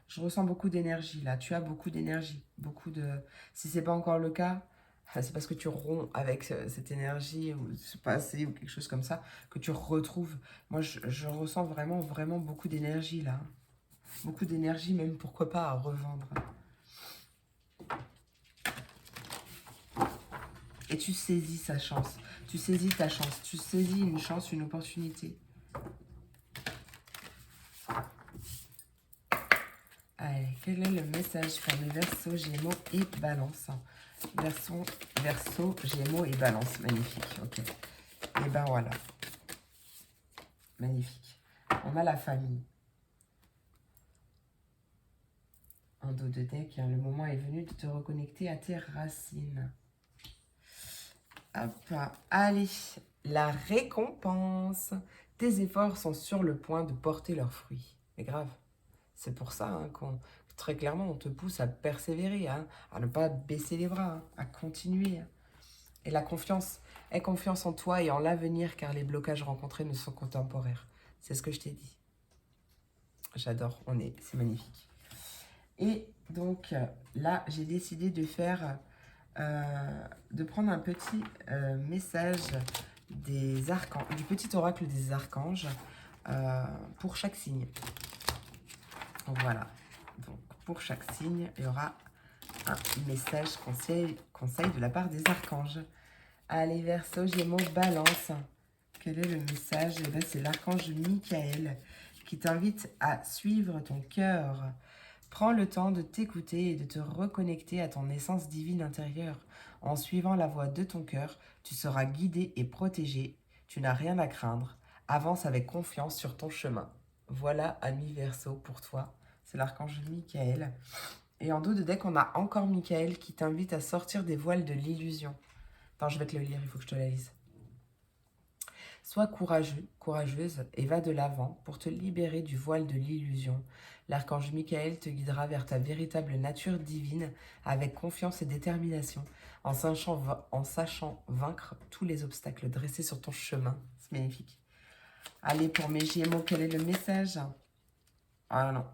Je ressens beaucoup d'énergie là, tu as beaucoup d'énergie, beaucoup de... Si c'est pas encore le cas, c'est parce que tu romps avec cette énergie ou ce passé ou quelque chose comme ça que tu retrouves. Moi, je ressens vraiment, vraiment beaucoup d'énergie là. Beaucoup d'énergie, même pourquoi pas à revendre. Et tu saisis sa chance. Tu saisis ta chance. Tu saisis une chance, une opportunité. Allez, quel est le message pour les Verseaux, Gémeaux et Balance? Verseau, Gémeaux et Balance. Magnifique, ok. Et ben voilà. Magnifique. On a la famille. En dos de deck, hein, le moment est venu de te reconnecter à tes racines. Hop, allez, la récompense. Tes efforts sont sur le point de porter leurs fruits. Mais grave, c'est pour ça hein, très clairement, on te pousse à persévérer, hein, à ne pas baisser les bras, hein, à continuer. Hein. Et la confiance, aie confiance en toi et en l'avenir, car les blocages rencontrés ne sont que temporaires. C'est ce que je t'ai dit. J'adore, c'est magnifique. Et donc là, j'ai décidé de faire... de prendre un petit message des archanges, du petit oracle des archanges pour chaque signe. Voilà. Donc, pour chaque signe, il y aura un message conseil de la part des archanges. Allez, Verseau, Gémeaux, Balance. Quel est le message? Eh ben, c'est l'archange Michael qui t'invite à suivre ton cœur. Prends le temps de t'écouter et de te reconnecter à ton essence divine intérieure. En suivant la voix de ton cœur, tu seras guidé et protégé. Tu n'as rien à craindre. Avance avec confiance sur ton chemin. Voilà, ami Verseau, pour toi. C'est l'archange Michael. Et en dos de deck, on a encore Michael qui t'invite à sortir des voiles de l'illusion. Attends, je vais te le lire, il faut que je te la lise. Sois courageux, courageuse et va de l'avant pour te libérer du voile de l'illusion. L'archange Michael te guidera vers ta véritable nature divine avec confiance et détermination, en sachant vaincre tous les obstacles dressés sur ton chemin. C'est magnifique. Allez, pour mes Gémeaux, quel est le message? Ah non.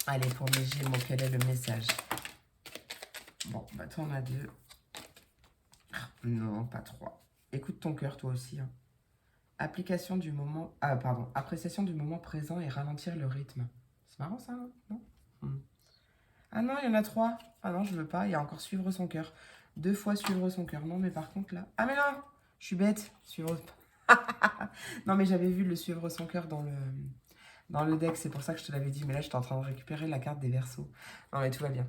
Allez, pour mes Gémeaux, quel est le message? Bon, bah toi, on a 2. Non, pas 3. Écoute ton cœur, toi aussi. Hein. Appréciation du moment présent et ralentir le rythme. C'est marrant ça, hein, non? Ah non, il y en a 3. Ah non, je veux pas. Il y a encore suivre son cœur. 2 fois suivre son cœur. Non, mais par contre là... Ah mais non, je suis bête. Suivre... non, mais j'avais vu le suivre son cœur dans le deck. C'est pour ça que je te l'avais dit. Mais là, j'étais en train de récupérer la carte des Verseaux. Non, mais tout va bien.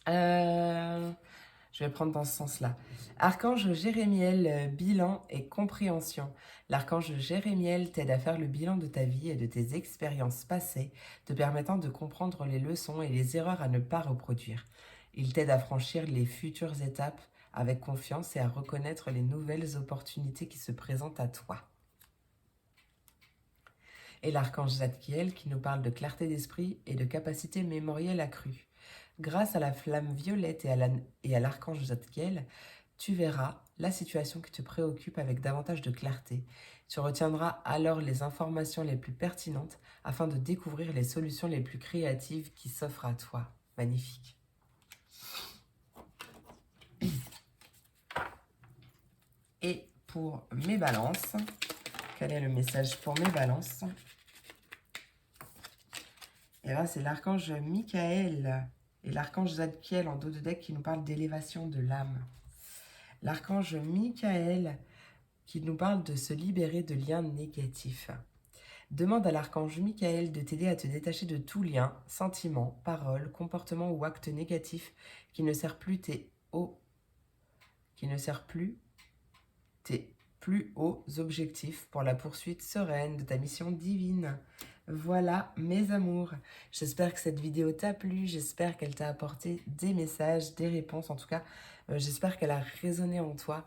Je vais prendre dans ce sens-là. Archange Jérémiel, bilan et compréhension. L'archange Jérémiel t'aide à faire le bilan de ta vie et de tes expériences passées, te permettant de comprendre les leçons et les erreurs à ne pas reproduire. Il t'aide à franchir les futures étapes avec confiance et à reconnaître les nouvelles opportunités qui se présentent à toi. Et l'archange Zadkiel qui nous parle de clarté d'esprit et de capacité mémorielle accrue. Grâce à la flamme violette et à l'archange Zadkiel, tu verras la situation qui te préoccupe avec davantage de clarté. Tu retiendras alors les informations les plus pertinentes afin de découvrir les solutions les plus créatives qui s'offrent à toi. Magnifique. Et pour mes balances, quel est le message pour mes balances? Et là, c'est l'archange Michael et l'archange Zadkiel en dos de deck qui nous parle d'élévation de l'âme. L'archange Michael qui nous parle de se libérer de liens négatifs. Demande à l'archange Michael de t'aider à te détacher de tout lien, sentiment, parole, comportement ou acte négatif qui ne sert plus tes plus hauts objectifs pour la poursuite sereine de ta mission divine. Voilà mes amours, j'espère que cette vidéo t'a plu, j'espère qu'elle t'a apporté des messages, des réponses, en tout cas j'espère qu'elle a résonné en toi.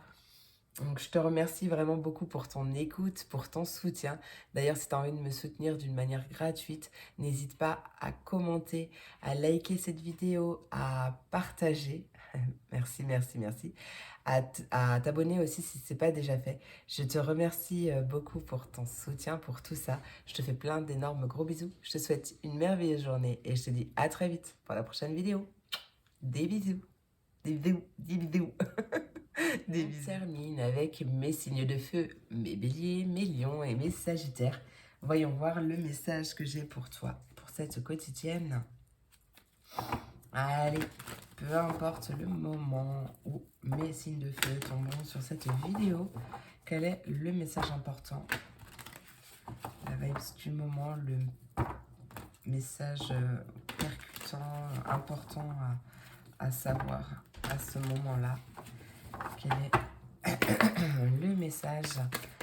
Donc je te remercie vraiment beaucoup pour ton écoute, pour ton soutien. D'ailleurs, si tu as envie de me soutenir d'une manière gratuite, n'hésite pas à commenter, à liker cette vidéo, à partager. Merci, merci, merci. À t'abonner aussi si ce n'est pas déjà fait. Je te remercie beaucoup pour ton soutien, pour tout ça. Je te fais plein d'énormes gros bisous. Je te souhaite une merveilleuse journée et je te dis à très vite pour la prochaine vidéo. Des bisous. Des bisous. Des bisous. Des bisous. On termine avec mes signes de feu, mes béliers, mes lions et mes sagittaires. Voyons voir le message que j'ai pour toi, pour cette quotidienne. Allez, peu importe le moment où mes signes de feu tomberont sur cette vidéo, quel est le message important, la vibes du moment, le message percutant, important à savoir à ce moment-là. Quel est le message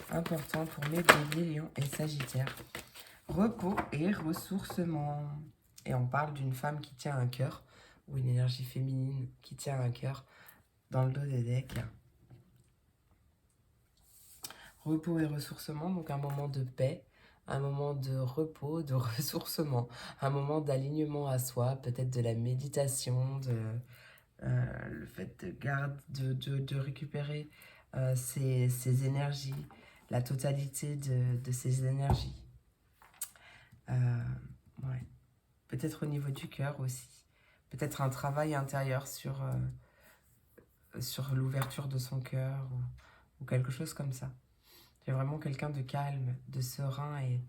important pour mes béliers, lions et sagittaires? Repos et ressourcement. Et on parle d'une femme qui tient un cœur, ou une énergie féminine qui tient un cœur dans le dos des decks. Repos et ressourcement, donc un moment de paix, un moment de repos, de ressourcement, un moment d'alignement à soi, peut-être de la méditation, le fait de récupérer ses énergies, la totalité de ses énergies. Ouais. Peut-être au niveau du cœur aussi. Peut-être un travail intérieur sur l'ouverture de son cœur ou quelque chose comme ça. C'est vraiment quelqu'un de calme, de serein et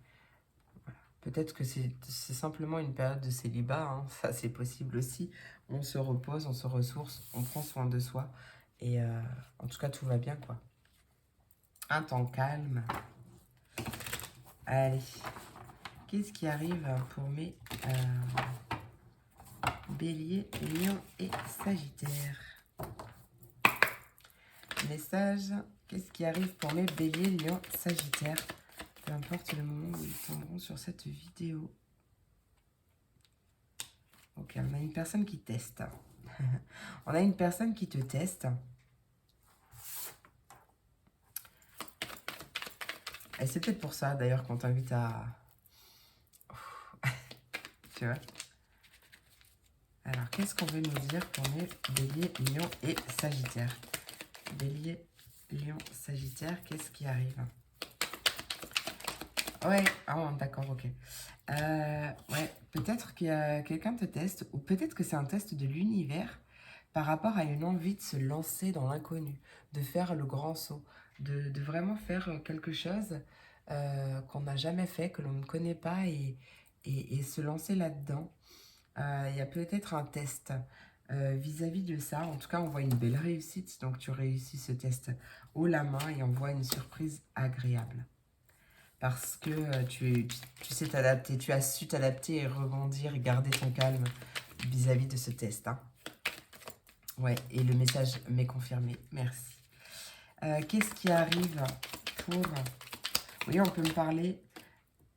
voilà. Peut-être que c'est simplement une période de célibat, hein. Ça c'est possible aussi. On se repose, on se ressource, on prend soin de soi et en tout cas tout va bien quoi. Un temps calme. Allez, qu'est-ce qui arrive pour mes béliers, lions et sagittaires? Message, qu'est-ce qui arrive pour mes béliers, lions, sagittaires? Peu importe le moment où ils tomberont sur cette vidéo. Ok, on a une personne qui teste. On a une personne qui te teste. Et c'est peut-être pour ça, d'ailleurs, qu'on t'invite à... Tu vois? Alors, qu'est-ce qu'on veut nous dire pour mes béliers, lions et sagittaires? Bélier, lion, sagittaire, qu'est-ce qui arrive? Ouais, oh, d'accord, ok. Ouais, peut-être qu'il y a quelqu'un te teste, ou peut-être que c'est un test de l'univers par rapport à une envie de se lancer dans l'inconnu, de faire le grand saut, de vraiment faire quelque chose qu'on n'a jamais fait, que l'on ne connaît pas et se lancer là-dedans. Il y a peut-être un test vis-à-vis de ça. En tout cas, on voit une belle réussite, donc tu réussis ce test haut la main et on voit une surprise agréable. Parce que tu sais t'adapter, tu as su t'adapter et rebondir et garder ton calme vis-à-vis de ce test. Hein. Ouais, et le message m'est confirmé, merci. Qu'est-ce qui arrive pour... Oui, on peut me parler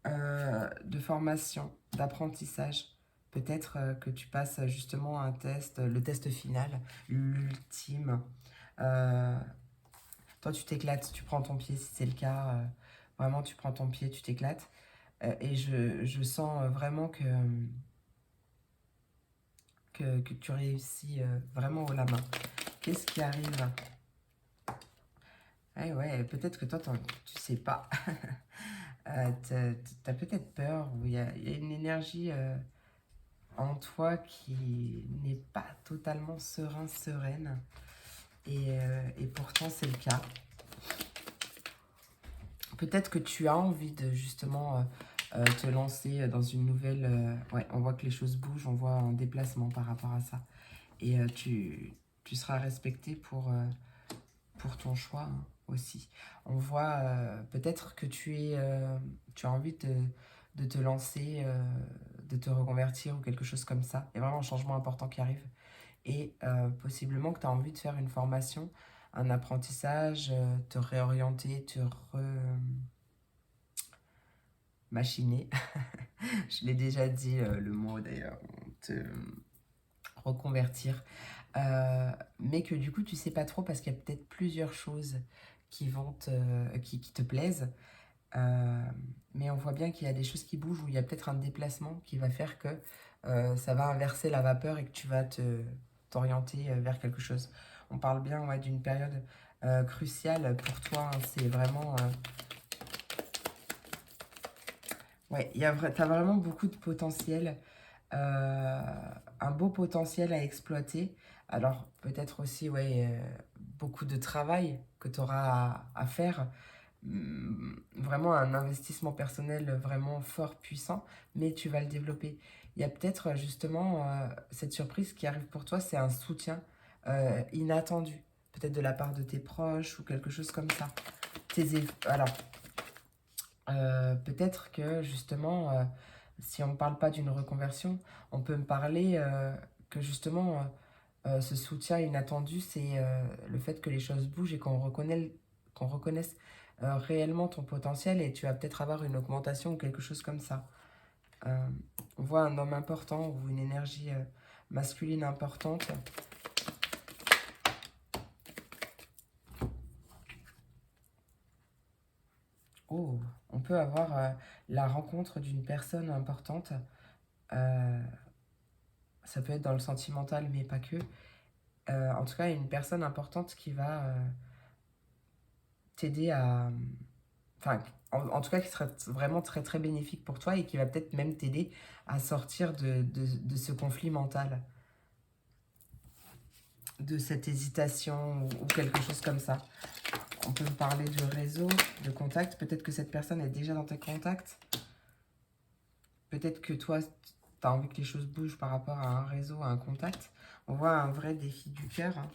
de formation, d'apprentissage. Peut-être que tu passes justement un test, le test final, l'ultime. Toi, tu t'éclates, tu prends ton pied si c'est le cas. Vraiment, tu prends ton pied, tu t'éclates. Et je sens vraiment que tu réussis vraiment haut la main. Qu'est-ce qui arrive? Eh ouais, peut-être que toi, tu sais pas. T'as peut-être peur, ou il y a une énergie en toi qui n'est pas totalement sereine. Et pourtant, c'est le cas. Peut-être que tu as envie de justement te lancer dans une nouvelle... ouais, on voit que les choses bougent, on voit un déplacement par rapport à ça. Et tu seras respecté pour ton choix hein, aussi. On voit peut-être que tu as envie de te lancer, de te reconvertir ou quelque chose comme ça. Il y a vraiment un changement important qui arrive. Et possiblement que tu as envie de faire une formation, un apprentissage, te réorienter, te machiner. Je l'ai déjà dit le mot d'ailleurs, te reconvertir. Mais que du coup tu sais pas trop parce qu'il y a peut-être plusieurs choses qui qui te plaisent. Mais on voit bien qu'il y a des choses qui bougent, où il y a peut-être un déplacement qui va faire que ça va inverser la vapeur et que tu vas t'orienter vers quelque chose. On parle bien ouais, d'une période cruciale pour toi. Hein, c'est vraiment... ouais, t'as vraiment beaucoup de potentiel. un beau potentiel à exploiter. Alors, peut-être aussi, ouais, beaucoup de travail que tu auras à faire. Vraiment un investissement personnel vraiment fort, puissant, mais tu vas le développer. Il y a peut-être justement cette surprise qui arrive pour toi, c'est un soutien inattendu, peut-être de la part de tes proches ou quelque chose comme ça. Alors, peut-être que justement, si on ne parle pas d'une reconversion, on peut me parler que justement, ce soutien inattendu, c'est le fait que les choses bougent et qu'on reconnaisse réellement ton potentiel et tu vas peut-être avoir une augmentation ou quelque chose comme ça. Euh, on voit un homme important ou une énergie masculine importante. Oh, on peut avoir la rencontre d'une personne importante. Euh, Ça peut être dans le sentimental, mais pas que. En tout cas, une personne importante qui va t'aider à... Enfin, en tout cas, qui sera vraiment très très bénéfique pour toi et qui va peut-être même t'aider à sortir de ce conflit mental, de cette hésitation ou quelque chose comme ça. On peut me parler de réseau, de contact. Peut-être que cette personne est déjà dans tes contacts. Peut-être que toi, tu as envie que les choses bougent par rapport à un réseau, à un contact. On voit un vrai défi du cœur. Hein.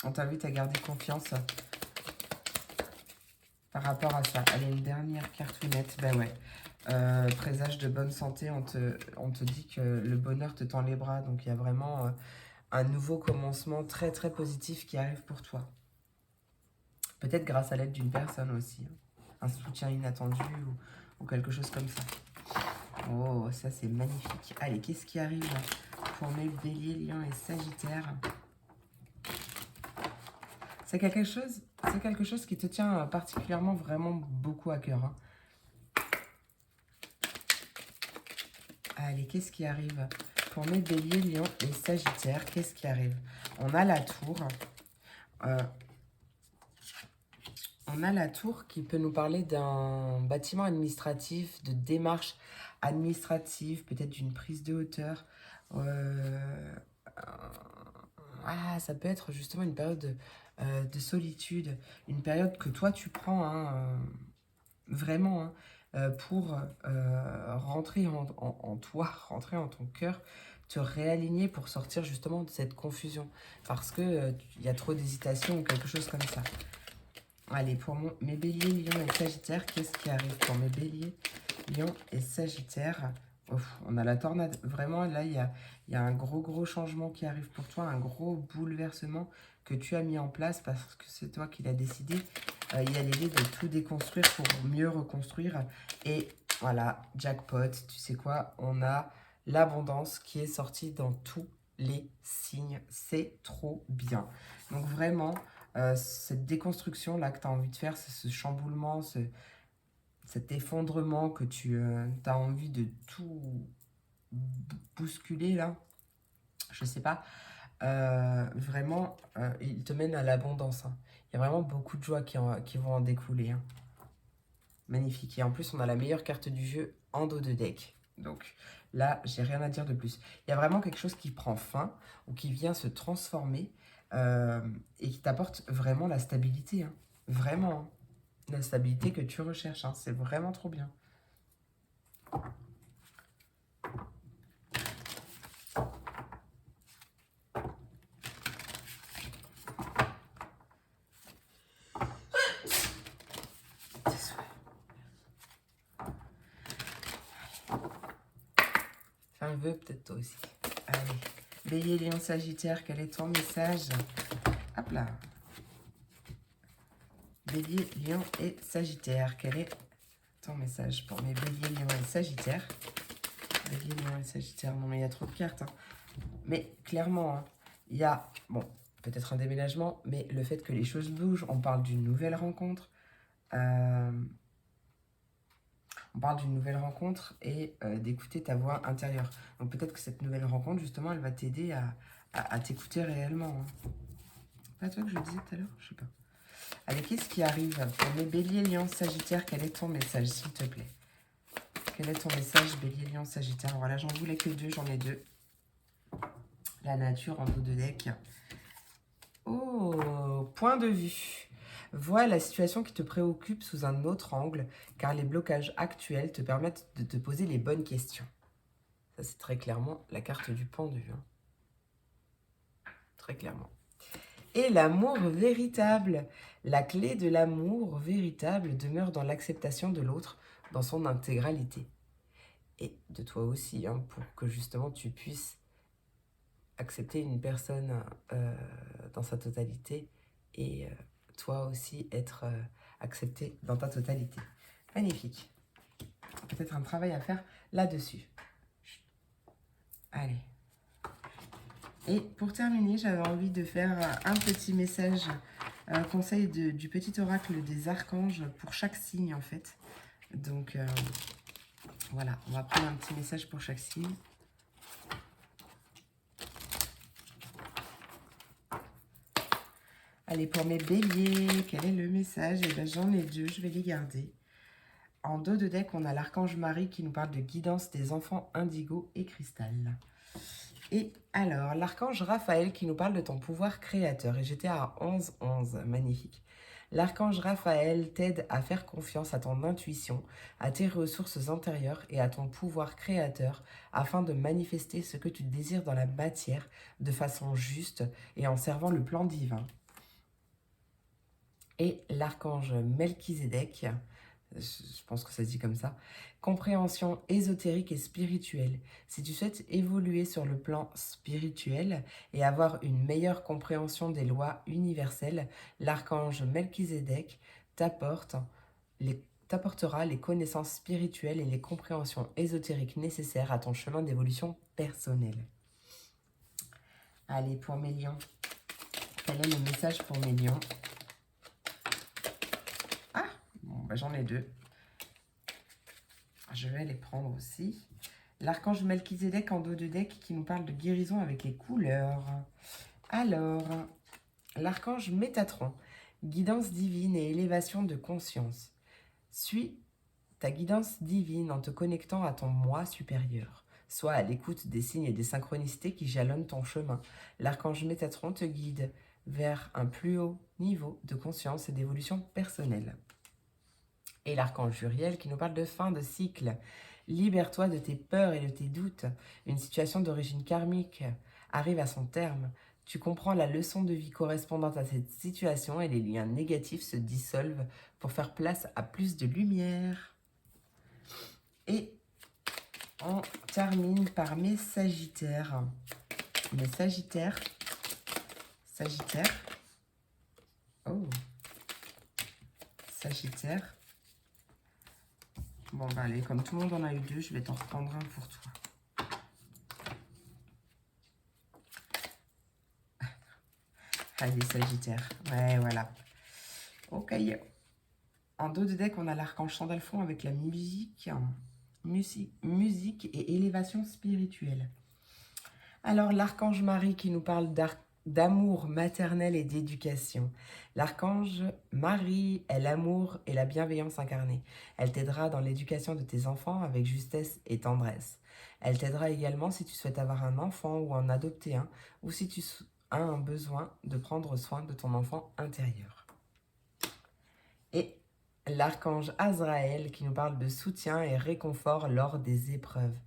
On t'invite à garder confiance par rapport à ça. Allez, une dernière cartoonette. Ben ouais. Présage de bonne santé, on te dit que le bonheur te tend les bras. Donc il y a vraiment un nouveau commencement très très positif qui arrive pour toi. Peut-être grâce à l'aide d'une personne aussi. Hein. Un soutien inattendu ou quelque chose comme ça. Oh, ça c'est magnifique. Allez, qu'est-ce qui arrive pour mes béliers, lions et sagittaires? C'est quelque chose qui te tient particulièrement vraiment beaucoup à cœur. Hein. Allez, qu'est-ce qui arrive pour mes béliers, lions et sagittaires? Qu'est-ce qui arrive? On a la tour. On a la tour qui peut nous parler d'un bâtiment administratif, de démarches administratives, peut-être d'une prise de hauteur. Ça peut être justement une période de solitude, une période que toi tu prends vraiment pour rentrer en toi, rentrer en ton cœur, te réaligner pour sortir justement de cette confusion. Parce que il y a trop d'hésitation ou quelque chose comme ça. Allez, pour mes béliers, lions et sagittaires, qu'est-ce qui arrive pour mes béliers, lions et sagittaires? Ouf, on a la tornade. Vraiment, là, il y a un gros changement qui arrive pour toi, un gros bouleversement que tu as mis en place parce que c'est toi qui l'as décidé. Il y a l'idée de tout déconstruire pour mieux reconstruire. Et voilà, jackpot, tu sais quoi? On a l'abondance qui est sortie dans tous les signes. C'est trop bien. Donc vraiment, cette déconstruction-là que tu as envie de faire, c'est ce chamboulement, cet effondrement que tu as envie de tout bousculer là, je sais pas, vraiment, il te mène à l'abondance. Hein. Il y a vraiment beaucoup de joie qui vont en découler. Hein. Magnifique. Et en plus, on a la meilleure carte du jeu en dos de deck. Donc là, j'ai rien à dire de plus. Il y a vraiment quelque chose qui prend fin ou qui vient se transformer et qui t'apporte vraiment la stabilité. Hein. Vraiment. Hein. La stabilité que tu recherches. Hein. C'est vraiment trop bien. Fais un vœu peut-être toi aussi. Allez. Bélier, lion, sagittaire, quel est ton message? Hop là. Bélier, lion et sagittaire, quel est ton message pour mes béliers, lion et sagittaire? Bélier, lion et sagittaire, non mais il y a trop de cartes. Hein. Mais clairement, hein, il y a, bon, peut-être un déménagement, mais le fait que les choses bougent, on parle d'une nouvelle rencontre. On parle d'une nouvelle rencontre et d'écouter ta voix intérieure. Donc peut-être que cette nouvelle rencontre, justement, elle va t'aider à t'écouter réellement. Hein. Pas toi que je disais tout à l'heure? Je sais pas. Allez, qu'est-ce qui arrive pour mes béliers, lions, sagittaires? Quel est ton message, s'il te plaît? Quel est ton message, Bélier, Lion, Sagittaire? Voilà, j'en voulais que 2, j'en ai 2. La nature en dos de deck. Oh, point de vue. Vois la situation qui te préoccupe sous un autre angle, car les blocages actuels te permettent de te poser les bonnes questions. Ça, c'est très clairement la carte du pendu. Hein. Très clairement. Et l'amour véritable. La clé de l'amour véritable demeure dans l'acceptation de l'autre dans son intégralité. Et de toi aussi, hein, pour que justement tu puisses accepter une personne dans sa totalité et toi aussi être accepté dans ta totalité. Magnifique. Peut-être un travail à faire là-dessus. Allez. Et pour terminer, j'avais envie de faire un petit message, conseil du petit oracle des archanges pour chaque signe en fait. Donc voilà, on va prendre un petit message pour chaque signe. Allez, pour mes béliers, quel est le message? Eh bien, j'en ai 2, je vais les garder. En dos de deck, on a l'archange Marie qui nous parle de guidance des enfants indigo et cristal. Et alors, l'archange Raphaël qui nous parle de ton pouvoir créateur. Et j'étais à 11-11, magnifique. L'archange Raphaël t'aide à faire confiance à ton intuition, à tes ressources intérieures et à ton pouvoir créateur afin de manifester ce que tu désires dans la matière de façon juste et en servant le plan divin. Et l'archange Melchizedek, je pense que ça se dit comme ça, compréhension ésotérique et spirituelle. Si tu souhaites évoluer sur le plan spirituel et avoir une meilleure compréhension des lois universelles, l'archange Melchizedek t'apportera les connaissances spirituelles et les compréhensions ésotériques nécessaires à ton chemin d'évolution personnelle. Allez, pour mes lions, quel est le message pour mes lions? J'en ai 2. Je vais les prendre aussi. L'archange Melchizedek en dos de deck qui nous parle de guérison avec les couleurs. Alors, l'archange Métatron, guidance divine et élévation de conscience. Suis ta guidance divine en te connectant à ton moi supérieur. Sois à l'écoute des signes et des synchronicités qui jalonnent ton chemin. L'archange Métatron te guide vers un plus haut niveau de conscience et d'évolution personnelle. Et l'archange Uriel qui nous parle de fin de cycle. Libère-toi de tes peurs et de tes doutes. Une situation d'origine karmique arrive à son terme. Tu comprends la leçon de vie correspondante à cette situation et les liens négatifs se dissolvent pour faire place à plus de lumière. Et on termine par mes sagittaires. Mes sagittaires. Sagittaire. Oh. Sagittaire. Bon, bah allez, comme tout le monde en a eu 2, je vais t'en reprendre un pour toi. Allez, Sagittaire. Ouais, voilà. Ok. En dos de deck, on a l'archange Sandalphon avec la musique et élévation spirituelle. Alors, l'archange Marie qui nous parle d'amour maternel et d'éducation. L'archange Marie est l'amour et la bienveillance incarnée. Elle t'aidera dans l'éducation de tes enfants avec justesse et tendresse. Elle t'aidera également si tu souhaites avoir un enfant ou en adopter un, ou si tu as un besoin de prendre soin de ton enfant intérieur. Et l'archange Azraël qui nous parle de soutien et réconfort lors des épreuves.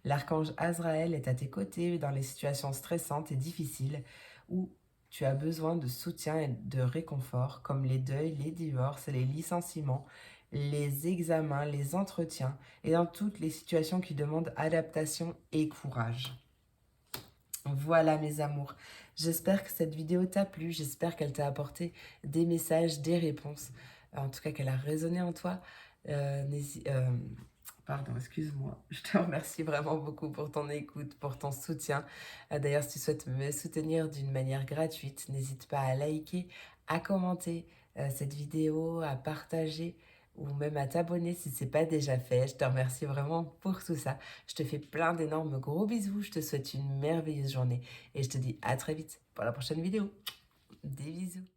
L'archange Azraël est à tes côtés dans les situations stressantes et difficiles où tu as besoin de soutien et de réconfort, comme les deuils, les divorces, les licenciements, les examens, les entretiens, et dans toutes les situations qui demandent adaptation et courage. Voilà mes amours, j'espère que cette vidéo t'a plu, j'espère qu'elle t'a apporté des messages, des réponses, en tout cas qu'elle a résonné en toi. Pardon, excuse-moi. Je te remercie vraiment beaucoup pour ton écoute, pour ton soutien. D'ailleurs, si tu souhaites me soutenir d'une manière gratuite, n'hésite pas à liker, à commenter cette vidéo, à partager ou même à t'abonner si ce n'est pas déjà fait. Je te remercie vraiment pour tout ça. Je te fais plein d'énormes gros bisous. Je te souhaite une merveilleuse journée et je te dis à très vite pour la prochaine vidéo. Des bisous.